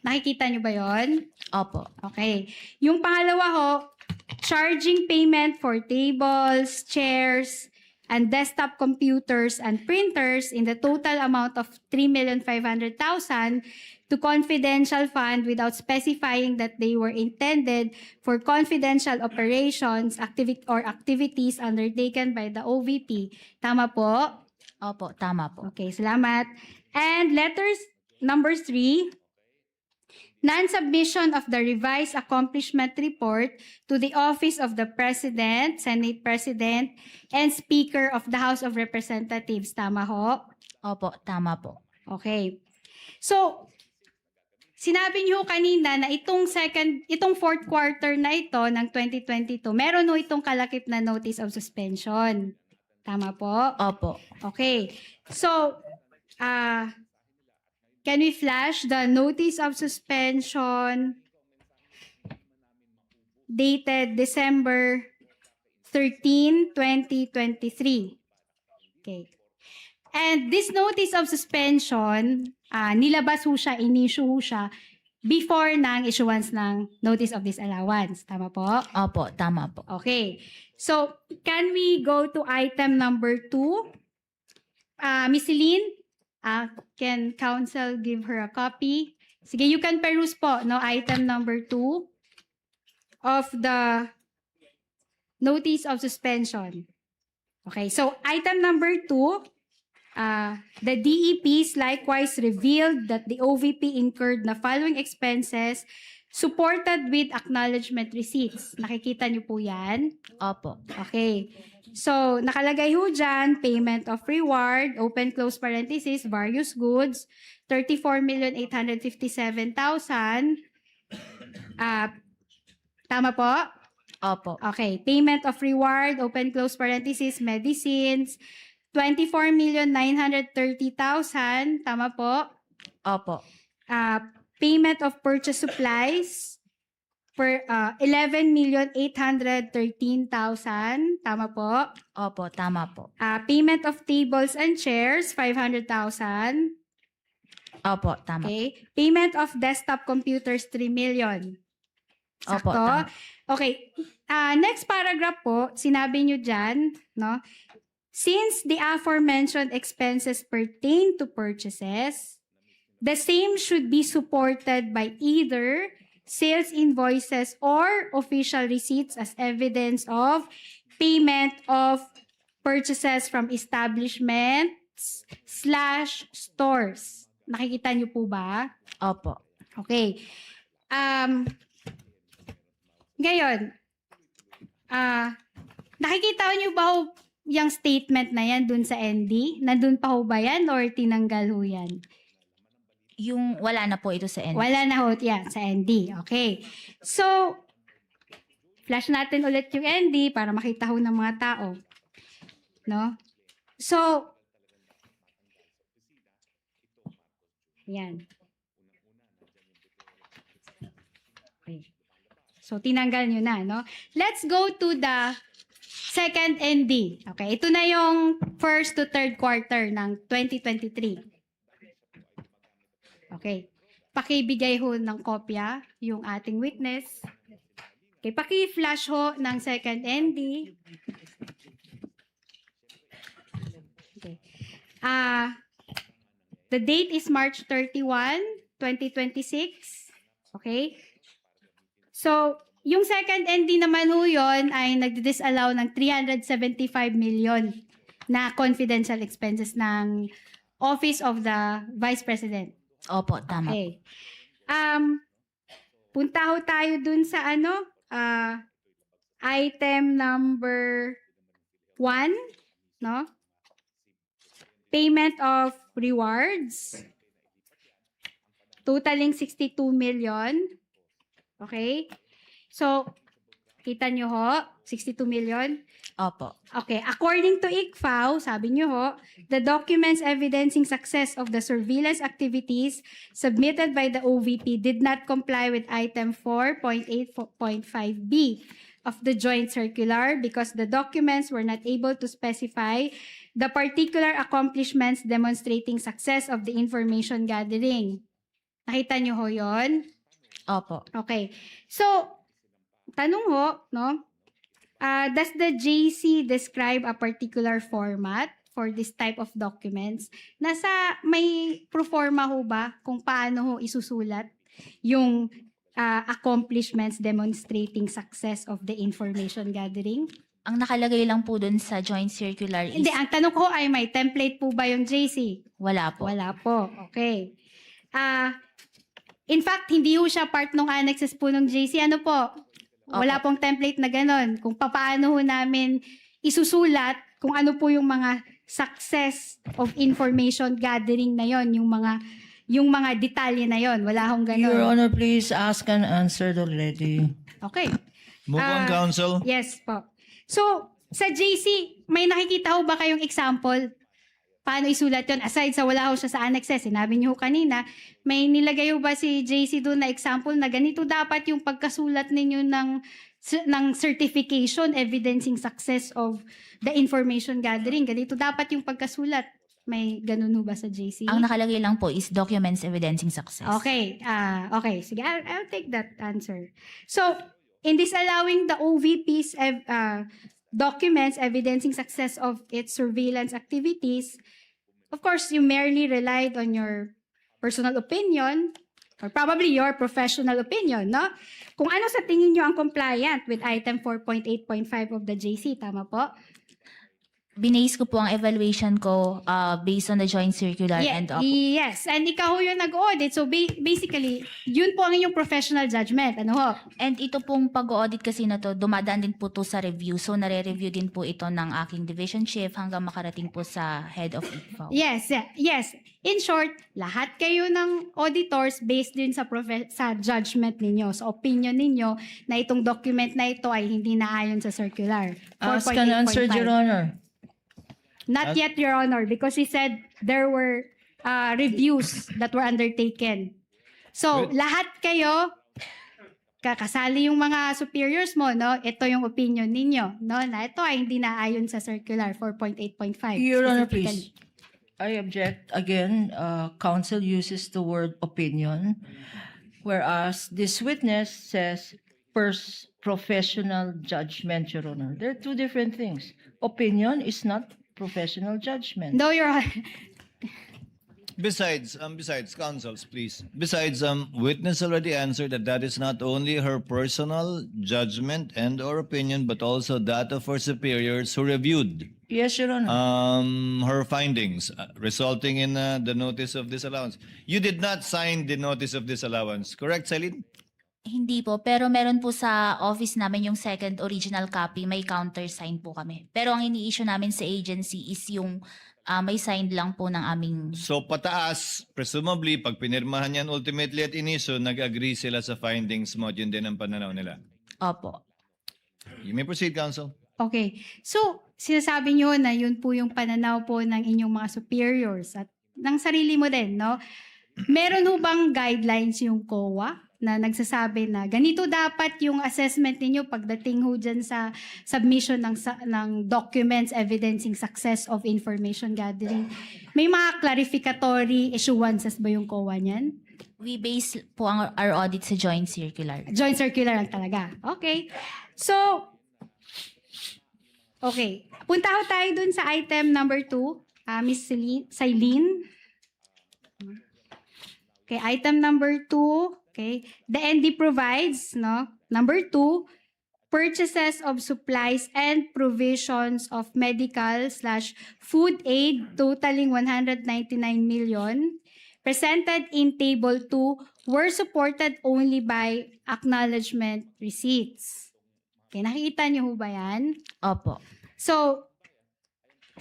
Nakikita nyo ba yon? Opo. Okay. Yung pangalawa ho, charging payment for tables, chairs, and desktop computers and printers in the total amount of 3,500,000 to confidential fund without specifying that they were intended for confidential operations, activities undertaken by the OVP. Tama po? Opo, tama po. Okay, salamat. And number 3, non-submission of the revised accomplishment report to the Office of the President, Senate President, and Speaker of the House of Representatives. Tama ho? Opo, tama po. Okay. So, sinabi niyo kanina na itong fourth quarter na ito ng 2022, meron ho itong kalakip na notice of suspension. Tama po? Opo. Okay. So, can we flash the notice of suspension dated December 13, 2023? Okay. And this notice of suspension nilabas ho siya, in-issue ho siya before ng issuance ng notice of disallowance. Tama po? Opo, tama po. Okay. So, can we go to item number 2? Miss Celine, can counsel give her a copy? Sige, you can peruse po, no, item number 2 of the notice of suspension. Okay, so item number 2, the DEPs likewise revealed that the OVP incurred the following expenses supported with acknowledgement receipts. Nakikita niyo po yan? Opo. Okay. So, nakalagay ho dyan, payment of reward, open close parenthesis, various goods, 34,857,000. Tama po? Opo. Okay. Payment of reward, open close parenthesis, medicines, 24,930,000. Tama po? Opo. Payment of purchase supplies, 11,813,000. Tama po? Opo, tama po. Payment of tables and chairs, 500,000. Opo, tama. Okay. Payment of desktop computers, 3 million. Opo, Sakto? tama. Okay. Next paragraph po, sinabi nyo dyan, no? Since the aforementioned expenses pertain to purchases, the same should be supported by either sales invoices or official receipts as evidence of payment of purchases from establishments/stores. Nakikita niyo po ba? Opo. Okay. Ngayon, nakikita niyo ba ho yung statement na yan dun sa ND? Nandun pa ho ba yan or tinanggal ho yan? Yung wala na po ito sa end. Wala na ho yan sa ND. Okay. So, flash natin ulit yung ND para makita ho ng mga tao. No? So, yan. Okay. So, tinanggal nyo na, no? Let's go to the second ND. Okay, ito na yung first to third quarter ng 2023. Okay. Pakibigay ho ng kopya yung ating witness. Okay, paki-flash ho ng second ND. Okay. The date is March 31, 2026. Okay? So, yung second ND naman ho yun ay nagdi-disallow ng 375 million na confidential expenses ng Office of the Vice President. Opo, tama. Okay. Punta ho tayo dun sa item number 1, no? Payment of rewards. Totaling 62 million. Okay? So, kita nyo ho, 62 million. Opo. Okay, according to ICFAO, sabi nyo ho, the documents evidencing success of the surveillance activities submitted by the OVP did not comply with item 4.8.5b of the joint circular because the documents were not able to specify the particular accomplishments demonstrating success of the information gathering. Nakita nyo ho yon? Opo. Okay. So, tanong ho, no? Does the JC describe a particular format for this type of documents? May proforma ho ba kung paano ho isusulat yung accomplishments demonstrating success of the information gathering? Ang nakalagay lang po dun sa joint circular is Hindi, ang tanong ko ay may template po ba yung JC? wala po. Wala po. Okay. In fact, hindi ho siya part ng annexes po ng JC. Ano po? Wala pong template na ganon. Kung paano ho namin isusulat kung ano po yung mga success of information gathering na yon, yung mga detalye na yon. Wala hong ganon. Your Honor, please ask and answer already. Okay. Move on, Counsel. Yes po. So, sa JC, may nakikita ho ba kayong example? Paano isulat yon? Aside sa wala ho siya sa annexes, sinabi niyo ho kanina, may nilagay ho ba si JC doon na example na ganito dapat yung pagkasulat ninyo ng certification evidencing success of the information gathering. Ganito dapat yung pagkasulat. May ganun ho ba sa JC? Ang nakalagay lang po is documents evidencing success. Okay, okay. Sige, I'll take that answer. So, in disallowing the OVP's documents evidencing success of its surveillance activities, of course, you merely relied on your personal opinion or probably your professional opinion, no? Kung ano sa tingin nyo ang compliant with item 4.8.5 of the JC, tama po? Binase ko po ang evaluation ko based on the joint circular and Yes, and ikaw ho yung nag-audit. So basically, yun po ang inyong professional judgment. Ano ho? And ito pong pag-audit kasi na to, dumadaan din po to sa review. So nare-review din po ito ng aking division chief hanggang makarating po sa head of ICFAO. Yes. In short, lahat kayo ng auditors based din sa sa judgment ninyo, sa opinion ninyo na itong document na ito ay hindi naayon sa circular. Ask and answer, 4.8.5. Your Honor. Not yet, Your Honor, because he said there were reviews that were undertaken. So, lahat kayo, kakasali yung mga superiors mo, no? Ito yung opinion ninyo, no? Na ito ay hindi naayon sa circular 4.8.5. Your Honor, specifically. please. I object again. Counsel uses the word opinion, whereas this witness says professional judgment, Your Honor. They're two different things. Opinion is not professional judgment. No, Your Honor. Besides, counsels, please. Besides, witness already answered that is not only her personal judgment and or opinion, but also that of her superiors who reviewed Yes, Your Honor. her findings, resulting in the notice of disallowance. You did not sign the notice of disallowance, correct, Celine? Hindi po, pero meron po sa office namin yung second original copy, may countersign po kami. Pero ang ini-issue namin sa agency is yung may signed lang po ng aming... So pataas, presumably, pag pinirmahan yan ultimately at iniso, nag-agree sila sa findings mo, yun din ang pananaw nila. Opo. You may proceed, counsel. Okay. So, sinasabi nyo na yun po yung pananaw po ng inyong mga superiors at ng sarili mo din, no? Meron ho bang guidelines yung COA na nagsasabi na ganito dapat yung assessment ninyo pagdating ho dyan sa submission ng documents evidencing success of information gathering? May mga clarificatory issuances ba yung COA niyan? We base po our audit sa joint circular. Joint circular lang talaga. Okay. So, okay. Punta ho tayo dun sa item number 2. Miss Celine. Okay, item number 2. Okay. The ND provides, no? Number 2, purchases of supplies and provisions of medical/food aid totaling 199 million presented in table 2 were supported only by acknowledgement receipts. Okay, nakikita niyo ho ba yan? Opo. So,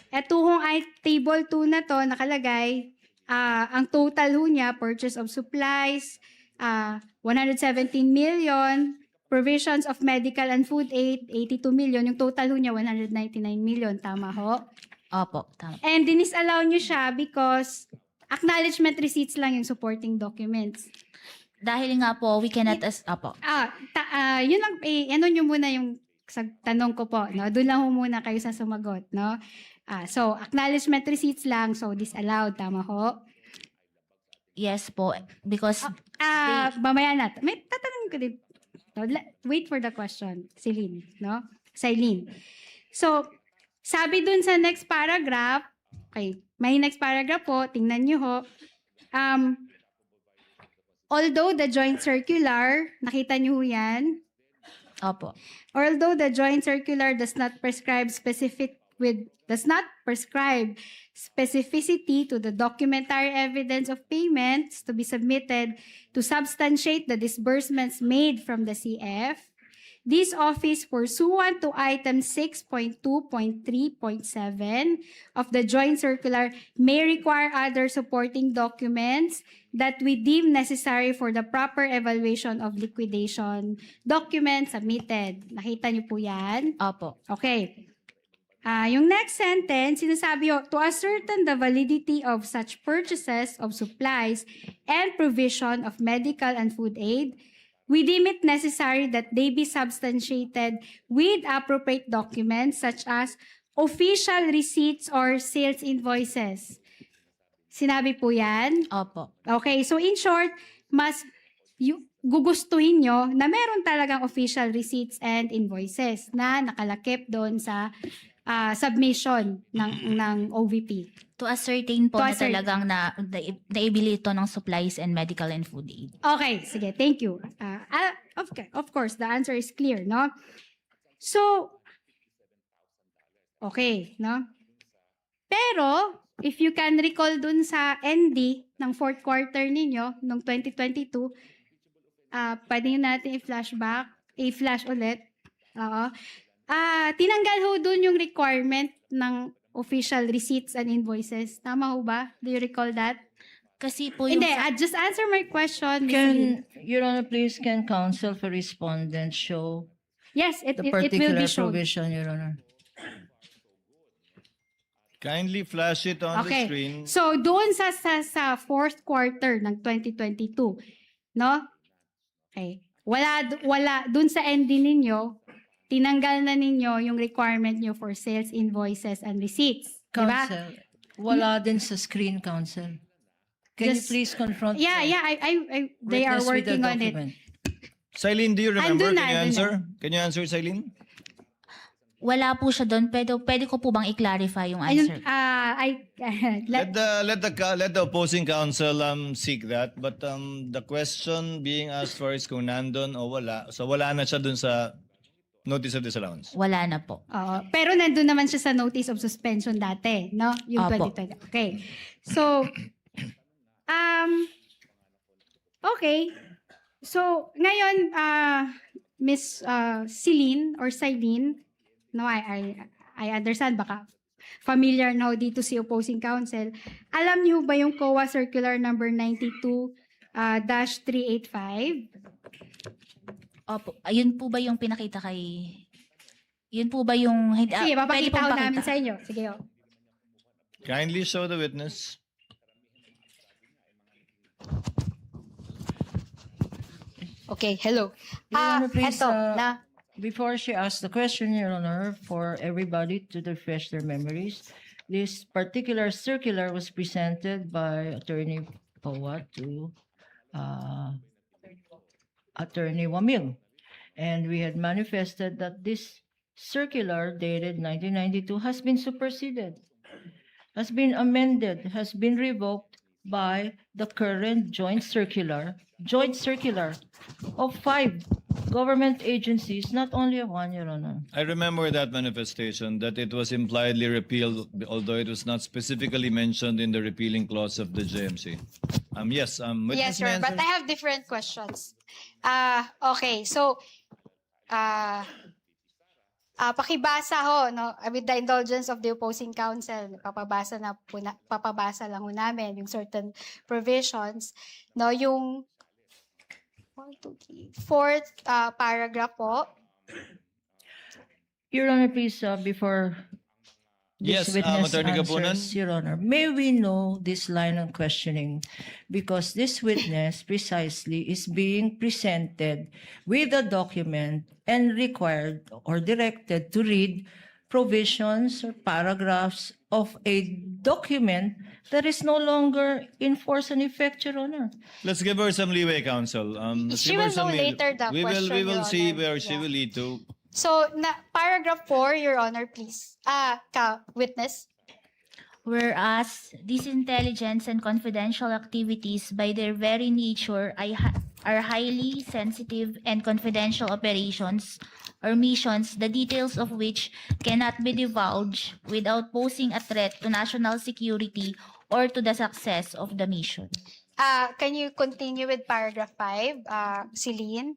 eto hong table 2 na to nakalagay, ang total ho niya, purchase of supplies, 117 million, provisions of medical and food aid, 82 million. Yung total ho niya, 199 million. Tama ho? Opo, tama. And dinisallow nyo siya because acknowledgement receipts lang yung supporting documents. Dahil nga po, we cannot... Opo. Yun lang, ano nyo muna yung sa tanong ko po, no? Doon lang ho muna kayo sa sumagot, no? So, acknowledgement receipts lang, so disallowed, tama ho? Yes po, because... Mamaya natin. May tatanungin ko din. Wait for the question, Celine, no? Celine. So, sabi dun sa next paragraph, okay, may next paragraph po, tingnan nyo ho. Although the joint circular, nakita nyo ho yan? Opo. Although the joint circular does not prescribe specificity to the documentary evidence of payments to be submitted to substantiate the disbursements made from the CF, this office, pursuant to item 6.2.3.7 of the joint circular, may require other supporting documents that we deem necessary for the proper evaluation of liquidation documents submitted. Nakita niyo po yan? Opo. Okay. Yung next sentence, sinasabi ho, to ascertain the validity of such purchases of supplies and provision of medical and food aid, we deem it necessary that they be substantiated with appropriate documents such as official receipts or sales invoices, Sinabi po yan? Opo. Okay, so in short, mas gugustuhin nyo na meron talagang official receipts and invoices na nakalakip doon sa submission ng OVP. To ascertain po To na ascertain. talagang naibili ito ng supplies and medical and food aid. Okay, sige, thank you. Of course, the answer is clear, no? So, okay, no? Pero, if you can recall dun sa ND ng fourth quarter ninyo, noong 2022, pwede nyo natin i-flash ulit. Oo. Tinanggal ho dun yung requirement ng official receipts and invoices. Tama ho ba? Do you recall that? Kasi po yung Hindi, just answer my question. Ms. Lynn. Your Honor, please, can counsel for respondent show Yes, it the will particular be shown. provision, Your Honor? Kindly flash it on the Okay. screen. So, doon sa fourth quarter ng 2022, no? Okay. Wala, doon sa ending ninyo, tinanggal na ninyo yung requirement nyo for sales invoices and receipts. Diba? Counsel, wala din sa screen, Counsel. Can you Just- please confront Yeah, the yeah, they are witness with the working on it. document? Silene, do you remember? Andun Can na, you andun answer? Can you answer, Silene? wala po siya doon, pwede ko po bang i-clarify yung Ayun, answer? Let the opposing counsel seek that. But the question being asked for is kung nandun o wala. So wala na siya dun sa notice of disallowance. Wala na po. pero nandun naman siya sa notice of suspension dati, no? Yung Opo. 2020. Okay. So, okay. So, ngayon, Miss Celine or Silene, no, I understand, baka familiar na ho dito si opposing counsel. Alam niyo ba yung COA Circular number 92-385? Opo. Ayun po ba yung pinakita kay... Yun po ba yung... Sige, pwede papakita pong ko namin pakita? sa inyo. Sige, oh. Kindly show the witness. Okay, hello. Your Honor, please, Eto, na. before she asks the question, Your Honor, for everybody to refresh their memories, this particular circular was presented by Attorney Powa to Attorney Wamil. And we had manifested that this circular dated 1992 has been superseded, has been amended, has been revoked by the current joint circular of 5 government agencies, not only of one, Your Honor. I remember that manifestation, that it was impliedly repealed, although it was not specifically mentioned in the repealing clause of the JMC. Yes, witness Yes, may sir, but answer. I have different questions. Okay, so, pakibasa ho, no, with the indulgence of the opposing counsel, papabasa lang ho namin yung certain provisions, no, yung 4th paragraph po. Your Honor, please, before Yes, this witness Attorney Gapunan. answers, Your Honor, may we know this line of questioning? Because this witness precisely is being presented with a document and required or directed to read provisions or paragraphs of a document that is no longer in force and effect, Your Honor. Let's give her some leeway, counsel. Let's She give her will some know leeway. later the We question, will Your see Honor. where she Yeah. will lead to. So, paragraph 4, Your Honor, please. Witness. Whereas these intelligence and confidential activities by their very nature are highly sensitive and confidential operations or missions, the details of which cannot be divulged without posing a threat to national security or to the success of the mission. Can you continue with paragraph 5, Silene?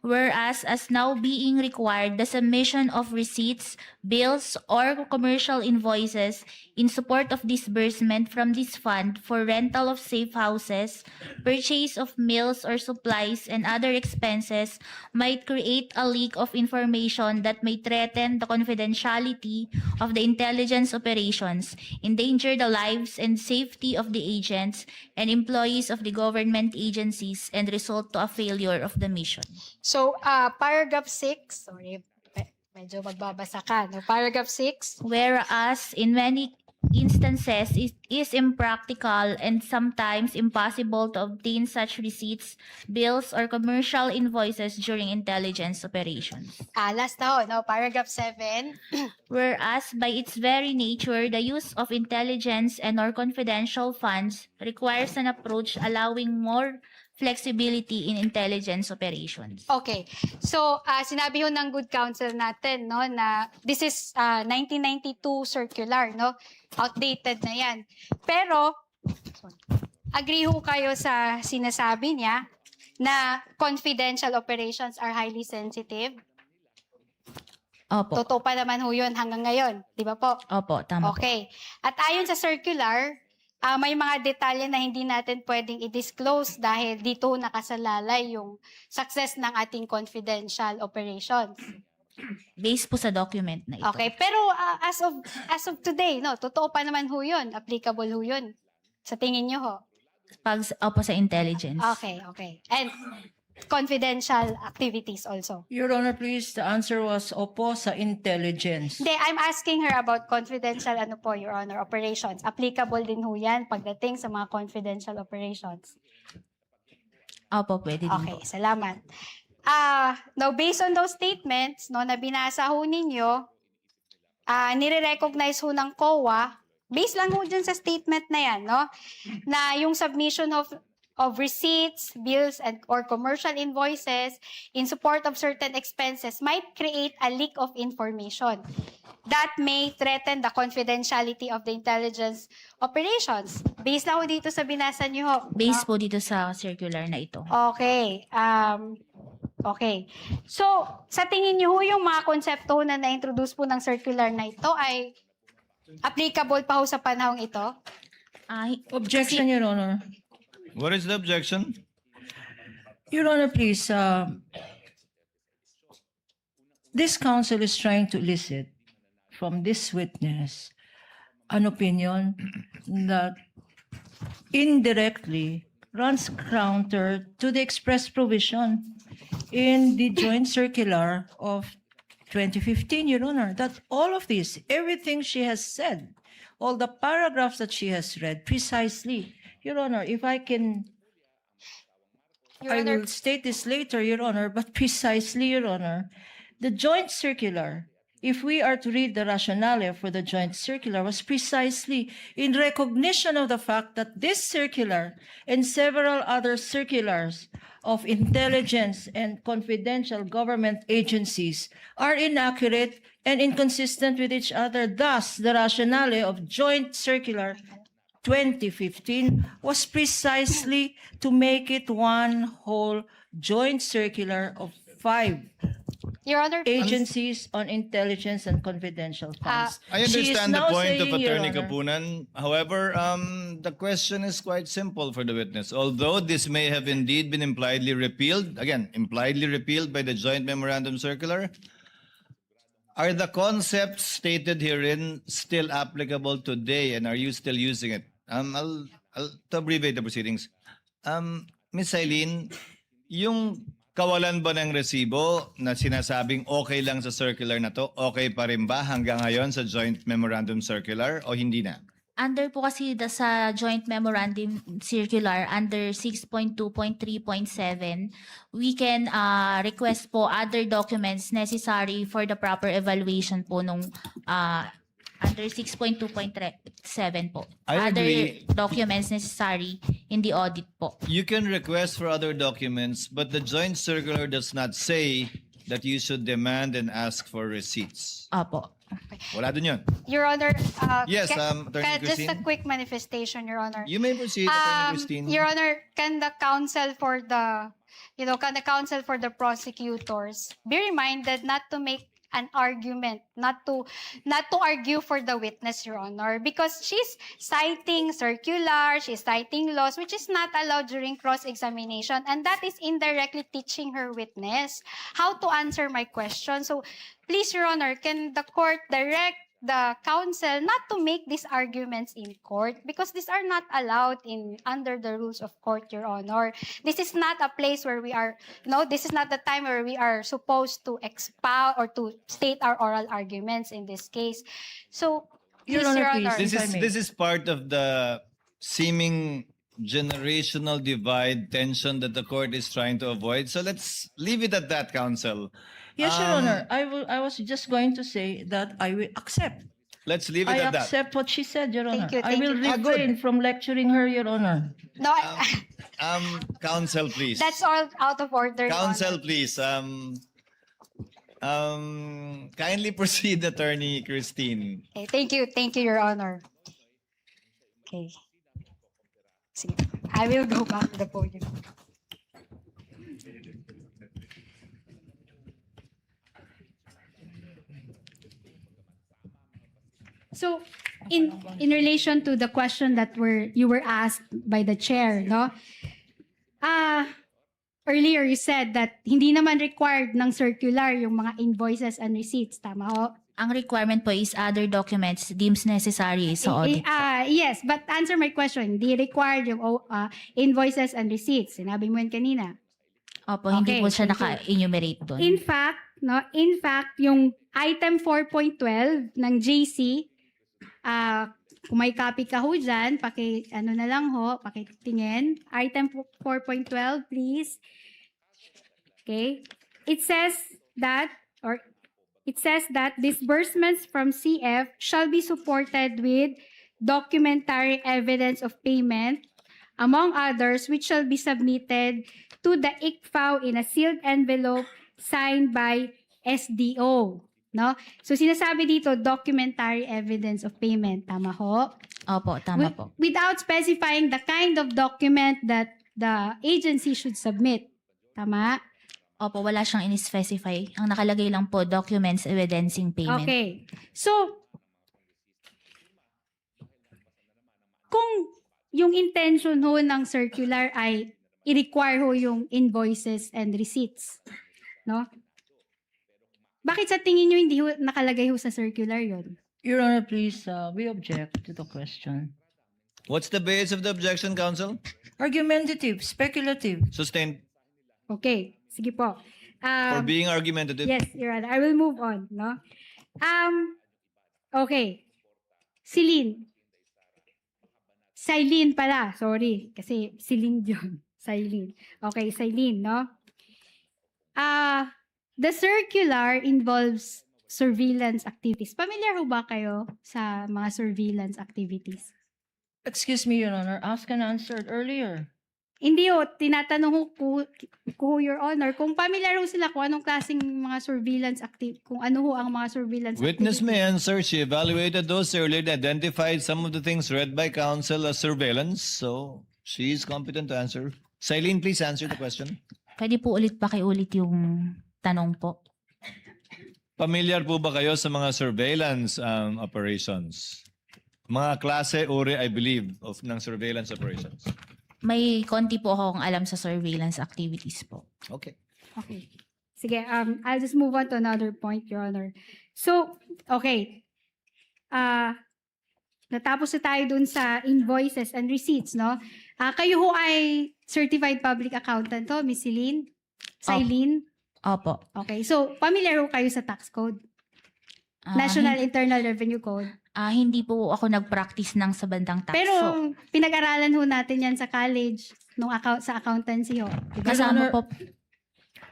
Whereas, as now being required, the submission of receipts, bills, or commercial invoices in support of disbursement from this fund for rental of safe houses, purchase of meals or supplies, and other expenses might create a leak of information that may threaten the confidentiality of the intelligence operations, endanger the lives and safety of the agents and employees of the government agencies, and result to a failure of the mission. So, paragraph 6, sorry, medyo magbabasa ka, no? Paragraph 6. Whereas in instances, it is impractical and sometimes impossible to obtain such receipts, bills, or commercial invoices during intelligence operations. Last na ho, no? Paragraph 7. Whereas by its very nature, the use of intelligence and or confidential funds requires an approach allowing more flexibility in intelligence operations. Okay. So, sinabi ho ng good counsel natin, no, na this is 1992 circular, no? Outdated na yan. Pero, agree ho kayo sa sinasabi niya na confidential operations are highly sensitive? Opo. Totoo pa naman ho yun hanggang ngayon, di ba po? Opo, tama po. Okay. At ayon sa circular, may mga detalye na hindi natin pwedeng i-disclose dahil dito nakasalalay yung success ng ating confidential operations. Based po sa document na ito. Okay, pero as of today, no, totoo pa naman ho yun, applicable ho yun. Sa tingin nyo ho? Opo, sa intelligence. Okay, okay. And confidential activities also. Your Honor, please, the answer was opo sa intelligence. Hindi, I'm asking her about confidential, ano po, Your Honor, operations. Applicable din ho yan pagdating sa mga confidential operations. Opo, pwede din Okay, po. salamat. Now, based on those statements, no, na binasa ho ninyo, nire-recognize ho ng COA, based lang ho dyan sa statement na yan, no, na yung submission of receipts, bills, and or commercial invoices in support of certain expenses might create a leak of information that may threaten the confidentiality of the intelligence operations. Based lang ho dito sa binasa niyo ho. Based po dito sa circular na ito. Okay. Okay. So, sa tingin niyo ho, yung mga konsepto na na-introduce po ng circular na ito ay applicable pa ho sa panahong ito? Objection, Your Honor. What is the objection? Your Honor, please, this counsel is trying to elicit from this witness an opinion that indirectly runs counter to the express provision in the joint circular of 2015, Your Honor, that all of this, everything she has said, all the paragraphs that she has read precisely, Your Honor, if I can, Your I Honor, will state this later, Your Honor, but precisely, Your Honor, the joint circular, if we are to read the rationale for the joint circular, was precisely in recognition of the fact that this circular and several other circulars of intelligence and confidential government agencies are inaccurate and inconsistent with each other. Thus, the rationale of joint circular 2015 was precisely to make it one whole joint circular of 5 Your Honor, agencies on intelligence and confidential funds. I She is understand the now point of saying, Your Attorney Honor, Kapunan. However, the question is quite simple for the witness. Although this may have indeed been impliedly repealed, again, impliedly repealed by the joint memorandum circular, are the concepts stated herein still applicable today, and are you still using it? I'll to abbreviate the proceedings. Ms. Eileen, yung kawalan ba ng resibo na sinasabing okay lang sa circular na to, okay pa rin ba hanggang ngayon sa joint memorandum circular o hindi na? Under po kasi sa joint memorandum circular under 6.2.3.7, we can request po other documents necessary for the proper evaluation po nung under 6.2.7 po. I Other agree. documents necessary in the audit po. You can request for other documents, but the joint circular does not say that you should demand and ask for receipts. Opo. Wala dun yun. Your Honor, Yes, Attorney just a Christine. quick manifestation, Your Honor. You may proceed, Attorney Christine. Your Honor, can the counsel for the, can the counsel for the prosecutors be reminded not to make an argument, not to argue for the witness, Your Honor, because she's citing circular, she's citing laws, which is not allowed during cross-examination, and that is indirectly teaching her witness how to answer my question. So, please, Your Honor, can the court direct the counsel not to make these arguments in court because these are not allowed under the rules of court, Your Honor. This is not a place where we are, this is not the time where we are supposed to expound or to state our oral arguments in this case. So, Your Please, Honor, Your please. Honor. This If I is may. this is part of the seeming generational divide tension that the court is trying to avoid. So let's leave it at that, counsel. Yes, Your Um, Honor. I was just going to say that I will accept. Let's leave it I at that. accept what she said, Your Honor. Thank you, I thank will you. Ah, good. refrain from lecturing her, Your Honor. No, Counsel, please. that's all out of order, Your Counsel, Honor. please. Kindly proceed, Attorney Christine. Okay, thank you, Your Honor. Okay. Sige. I will go back to the podium. So, in relation to the question that you were asked by the chair, no? Earlier you said that hindi naman required ng circular yung mga invoices and receipts, tama ho? Ang requirement po is other documents deemed necessary sa audit. Yes, but answer my question. Hindi required yung invoices and receipts. Sinabi mo yun kanina. Opo, hindi Okay, po siya thank you. naka-enumerate doon. In fact, yung item 4.12 ng JC, kung may copy ka ho dyan, ano na lang ho, pakitingin. Item 4.12, please. Okay. It says that disbursements from CF shall be supported with documentary evidence of payment, among others, which shall be submitted to the ICFAO in a sealed envelope signed by SDO. No? So sinasabi dito, documentary evidence of payment. Tama ho? Opo, tama po. Without specifying the kind of document that the agency should submit. Tama? Opo, wala siyang in-specify. Ang nakalagay lang po, documents evidencing payment. Okay. So, kung yung intention ho ng circular ay i-require ho yung invoices and receipts, no? Bakit sa tingin nyo hindi ho nakalagay ho sa circular yon? Your Honor, please, we object to the question. What's the base of the objection, counsel? Argumentative, speculative. Sustained Okay, sige po. for being argumentative. Yes, Your Honor. I will move on, no? Okay. Celine. Celine pala, sorry. Kasi Celine yun. Celine. Okay, Celine, no? The circular involves surveillance activities. Familiar ho ba kayo sa mga surveillance activities? Excuse me, Your Honor. Asked and answered earlier. Hindi ho, tinatanong ko, Your Honor, kung familiar ho sila kung anong klaseng mga surveillance kung ano ho ang mga surveillance Witness activities. may answer. She evaluated those earlier and identified some of the things read by counsel as surveillance. So, she is competent to answer. Silene, please answer the question. Pwede po ulit pakiulit yung tanong po. Familiar po ba kayo sa mga surveillance operations? Mga klase, uri, I believe, ng surveillance operations. May konti po akong alam sa surveillance activities po. Okay. Okay. Sige, I'll just move on to another point, Your Honor. So, okay. Natapos na tayo dun sa invoices and receipts, no? Kayo ho ay certified public accountant to, Miss Celine? Celine? Opo. Okay, so familiar ho kayo sa tax code? National Internal Revenue Code? Hindi po ako nag-practice ng sa bandang tax. Pero So, pinag-aralan ho natin yan sa college, sa accountancy ho. Diba? kasama Honor, po.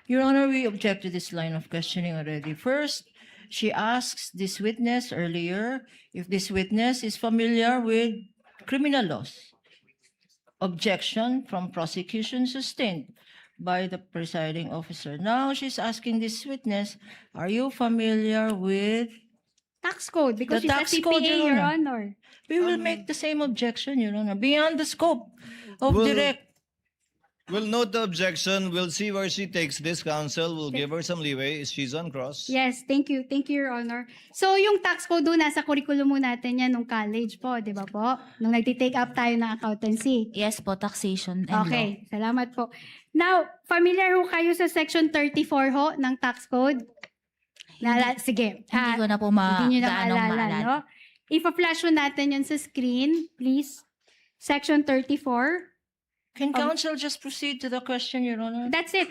Your Honor, we object to this line of questioning already. First, she asks this witness earlier if this witness is familiar with criminal laws. Objection from prosecution sustained by the presiding officer. Now she's asking this witness, are you familiar with... Tax code, because The she's a tax CPA, code, Your Your Honor. Honor. We will make the same objection, Your Honor, beyond the scope of Well, direct. We'll note the objection. We'll see where she takes this, counsel. We'll give her some leeway. She's on cross. Yes, thank you. Thank you, Your Honor. So, yung tax code doon, nasa curriculum mo natin yan nung college po, di ba po? Nung nagtitake up tayo ng accountancy. Yes po, taxation and law. Okay, salamat po. Now, familiar ho kayo sa section 34 ho ng tax code? Sige. Hindi ko na po Hindi nyo na gaanong maalala, no? Ipa-flash ho natin yan sa screen, please. Section 34. Can counsel just proceed to the question, Your Honor? That's it.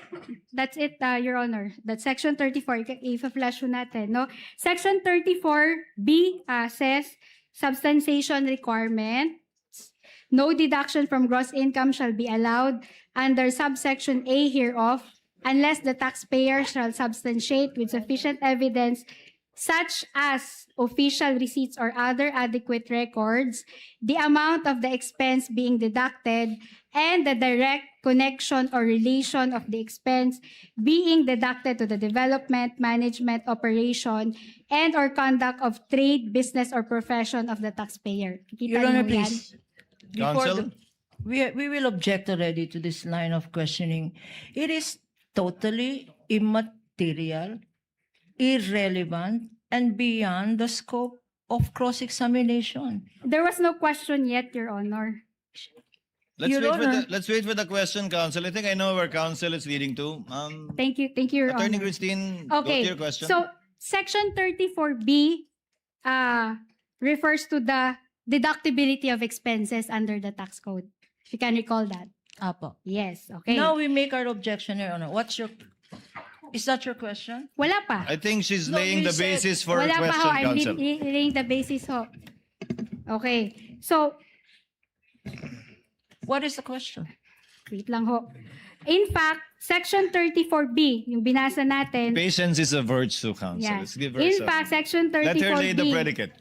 That's it, Your Honor. That's section 34. Ipa-flash ho natin, no? Section 34B says, substantiation requirement. No deduction from gross income shall be allowed under subsection A hereof unless the taxpayer shall substantiate with sufficient evidence such as official receipts or other adequate records, the amount of the expense being deducted, and the direct connection or relation of the expense being deducted to the development, management, operation, and or conduct of trade, business, or profession of the taxpayer. Kita Your Honor, niyo yan? please. Before Counsel? we will object already to this line of questioning. It is totally immaterial, irrelevant, and beyond the scope of cross-examination. There was no question yet, Your Honor. Your Honor. Let's wait for the question, counsel. I think I know where counsel is leading to. Thank you, Your Attorney Honor. Christine, go to Okay, your question. so Section 34B refers to the deductibility of expenses under the tax code. You can recall that. Opo. Yes, okay. Now we make our objection, Your Honor. Is that your question? Wala pa. I think she's No, laying you the said- basis for her Wala pa ho. question, I'm counsel. laying the basis ho. Okay. So, What is the question? wait lang ho. In fact, Section 34B, yung binasa natin. Patience is a virtue, counsel. Yeah. Let's give her In some. fact, Section Let her lay the 34B predicate.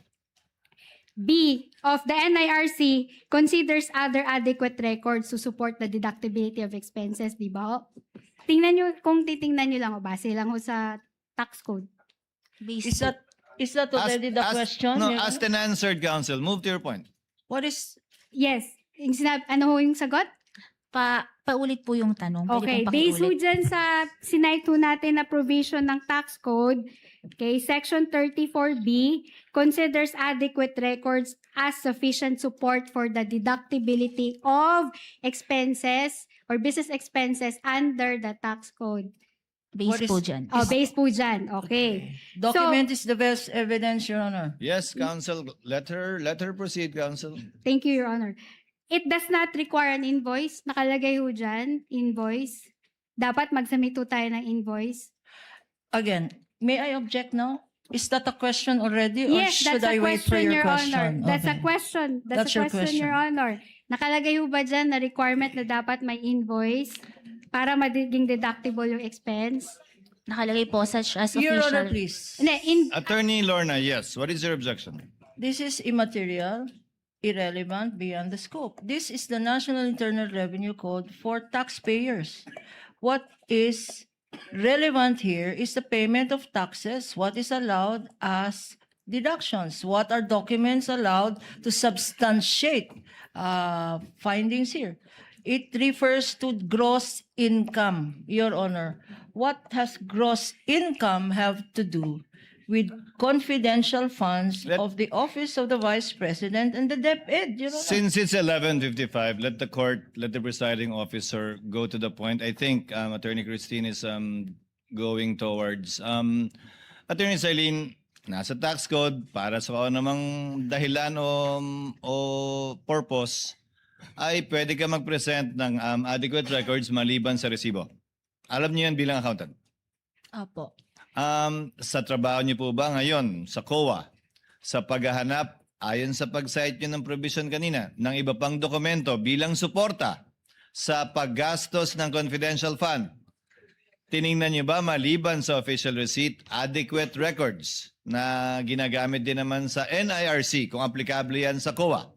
B of the NIRC considers other adequate records to support the deductibility of expenses, di ba ho? Tingnan nyo, kung titingnan nyo lang, o base lang ho sa tax code. Is that already the question? No, Your Honor? asked and answered, counsel. Move to your point. What is Yes. Yung ano ho yung sagot? Paulit po yung tanong. Pwede Okay, pong based ho pakiulit. dyan sa sinite ho natin na provision ng tax code, okay, Section 34B considers adequate records as sufficient support for the deductibility of expenses or business expenses under the tax code. Base what po is- dyan. Based po dyan, okay. document is the best evidence, Your Honor. Yes, counsel. Let her proceed, counsel. Thank you, Your Honor. It does not require an invoice. Nakalagay ho dyan, invoice. Dapat mag-submit ho tayo ng invoice. Again, may I object now? Is that a question already, or Yes, should that's a I wait for question, your Your question? Honor. That's a Okay. question. That's That's a your question, Your question. Honor. Nakalagay ho ba dyan na requirement na dapat may invoice para magiging deductible yung expense? Nakalagay po such as Your Honor, official. please. Hindi, Attorney Lorna, yes. What is your objection? This is immaterial, irrelevant, beyond the scope. This is the National Internal Revenue Code for taxpayers. What is relevant here is the payment of taxes, what is allowed as deductions, what are documents allowed to substantiate findings here. It refers to gross income, Your Honor. What has gross income have to do with confidential funds Let- of the Office of the Vice President and the DepEd, Your Honor? Since it's 11:55, let the presiding officer go to the point. I think Attorney Christine is going towards. Attorney Celine, nasa tax code, para sa kung namang dahilan o purpose, ay pwede ka mag-present ng adequate records maliban sa resibo. Alam niyo yan bilang accountant. Opo. Sa trabaho niyo po ba ngayon sa COA, sa paghahanap, ayon sa pag-cite niyo ng provision kanina, ng iba pang dokumento bilang suporta sa paggastos ng confidential fund, tiningnan niyo ba maliban sa official receipt, adequate records na ginagamit din naman sa NIRC kung aplikable yan sa COA?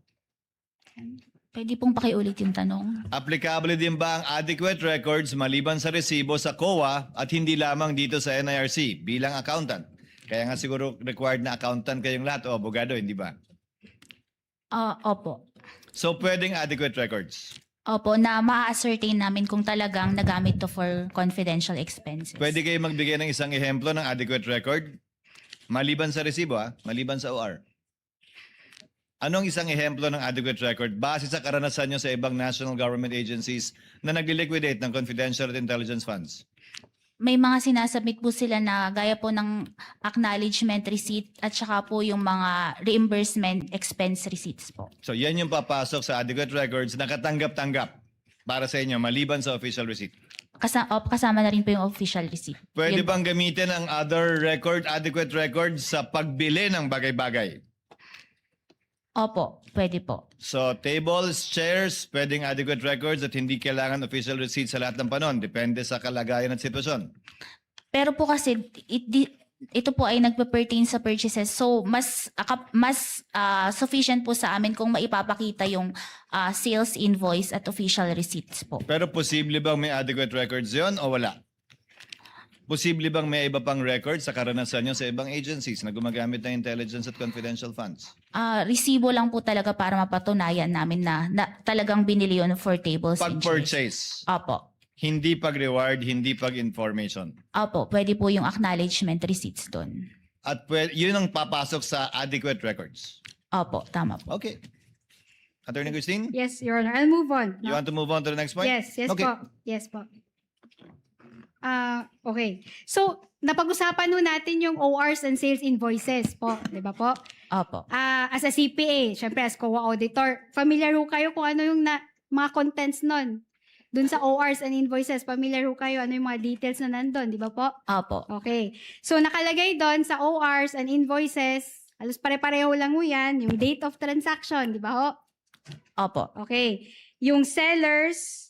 Pwede pong pakiulit yung tanong. Applicable din ba ang adequate records maliban sa resibo sa COA at hindi lamang dito sa NIRC bilang accountant? Kaya nga siguro required na accountant kayong lahat o abogado, hindi ba? Opo. So pwedeng adequate records. Opo, na ma-ascertain namin kung talagang nagamit to for confidential expenses. Pwede kayo magbigay ng isang ehemplo ng adequate record? Maliban sa resibo, maliban sa OR. Anong isang ehemplo ng adequate record base sa karanasan nyo sa ibang national government agencies na nag-liquidate ng confidential at intelligence funds? May mga sinasubmit po sila na gaya po ng acknowledgement receipt at saka po yung mga reimbursement expense receipts po. So yan yung papasok sa adequate records na katanggap-tanggap para sa inyo maliban sa official receipt. Kasama na rin po yung official receipt. Pwede Yun po. bang gamitin ang other record, adequate records sa pagbili ng bagay-bagay? Opo, pwede po. So tables, chairs, pwedeng adequate records at hindi kailangan official receipts sa lahat ng panon. Depende sa kalagayan at sitwasyon. Pero po kasi ito po ay nagpe-pertain sa purchases. So mas sufficient po sa amin kung maipapakita yung sales invoice at official receipts po. Pero posible bang may adequate records yon o wala? Posible bang may iba pang records sa karanasan nyo sa ibang agencies na gumagamit ng intelligence at confidential funds? Resibo lang po talaga para mapatunayan namin na talagang binili yun for tables and chairs. Pag-purchase, Opo. hindi pag-reward, hindi pag-information. Opo, pwede po yung acknowledgement receipts doon. At yun ang papasok sa adequate records. Opo, tama po. Okay. Attorney Christine, Yes, Your Honor. I'll move on. you want to move on to the next point? Yes, yes Okay. po. Yes po. Okay. So, napag-usapan nun natin yung ORs and sales invoices po. Di ba po? Opo. As a CPA, syempre as COA auditor, familiar ho kayo kung ano yung mga contents nun. Dun sa ORs and invoices, familiar ho kayo ano yung mga details na nandun, di ba po? Opo. Okay. So, nakalagay doon sa ORs and invoices, halos pare-pareho lang ho yan, yung date of transaction, di ba ho? Opo. Okay. Yung sellers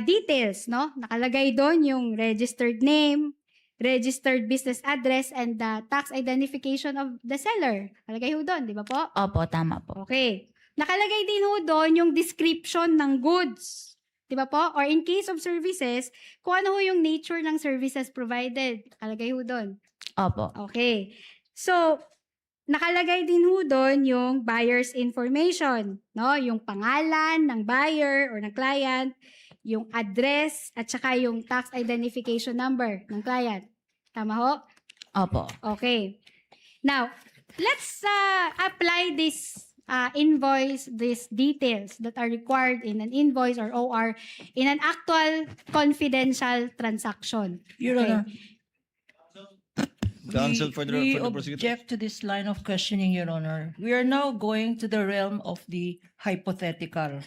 details, no? Nakalagay doon yung registered name, registered business address, and the tax identification of the seller. Nakalagay ho doon, di ba po? Opo, tama po. Okay. Nakalagay din ho doon yung description ng goods. Di ba po? Or in case of services, kung ano ho yung nature ng services provided. Nakalagay ho doon. Opo. Okay. So, nakalagay din ho doon yung buyer's information, no? Yung pangalan ng buyer or ng client, yung address, at saka yung tax identification number ng client. Tama ho? Opo. Okay. Now, let's apply this invoice, these details that are required in an invoice or OR in an actual confidential transaction. Your Okay. Honor, Counsel for the we prosecutor. object to this line of questioning, Your Honor. We are now going to the realm of the hypothetical.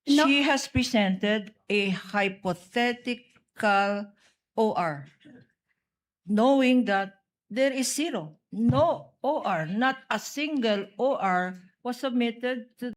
No. She has presented a hypothetical OR, knowing that there is zero, no OR, not a single OR was submitted to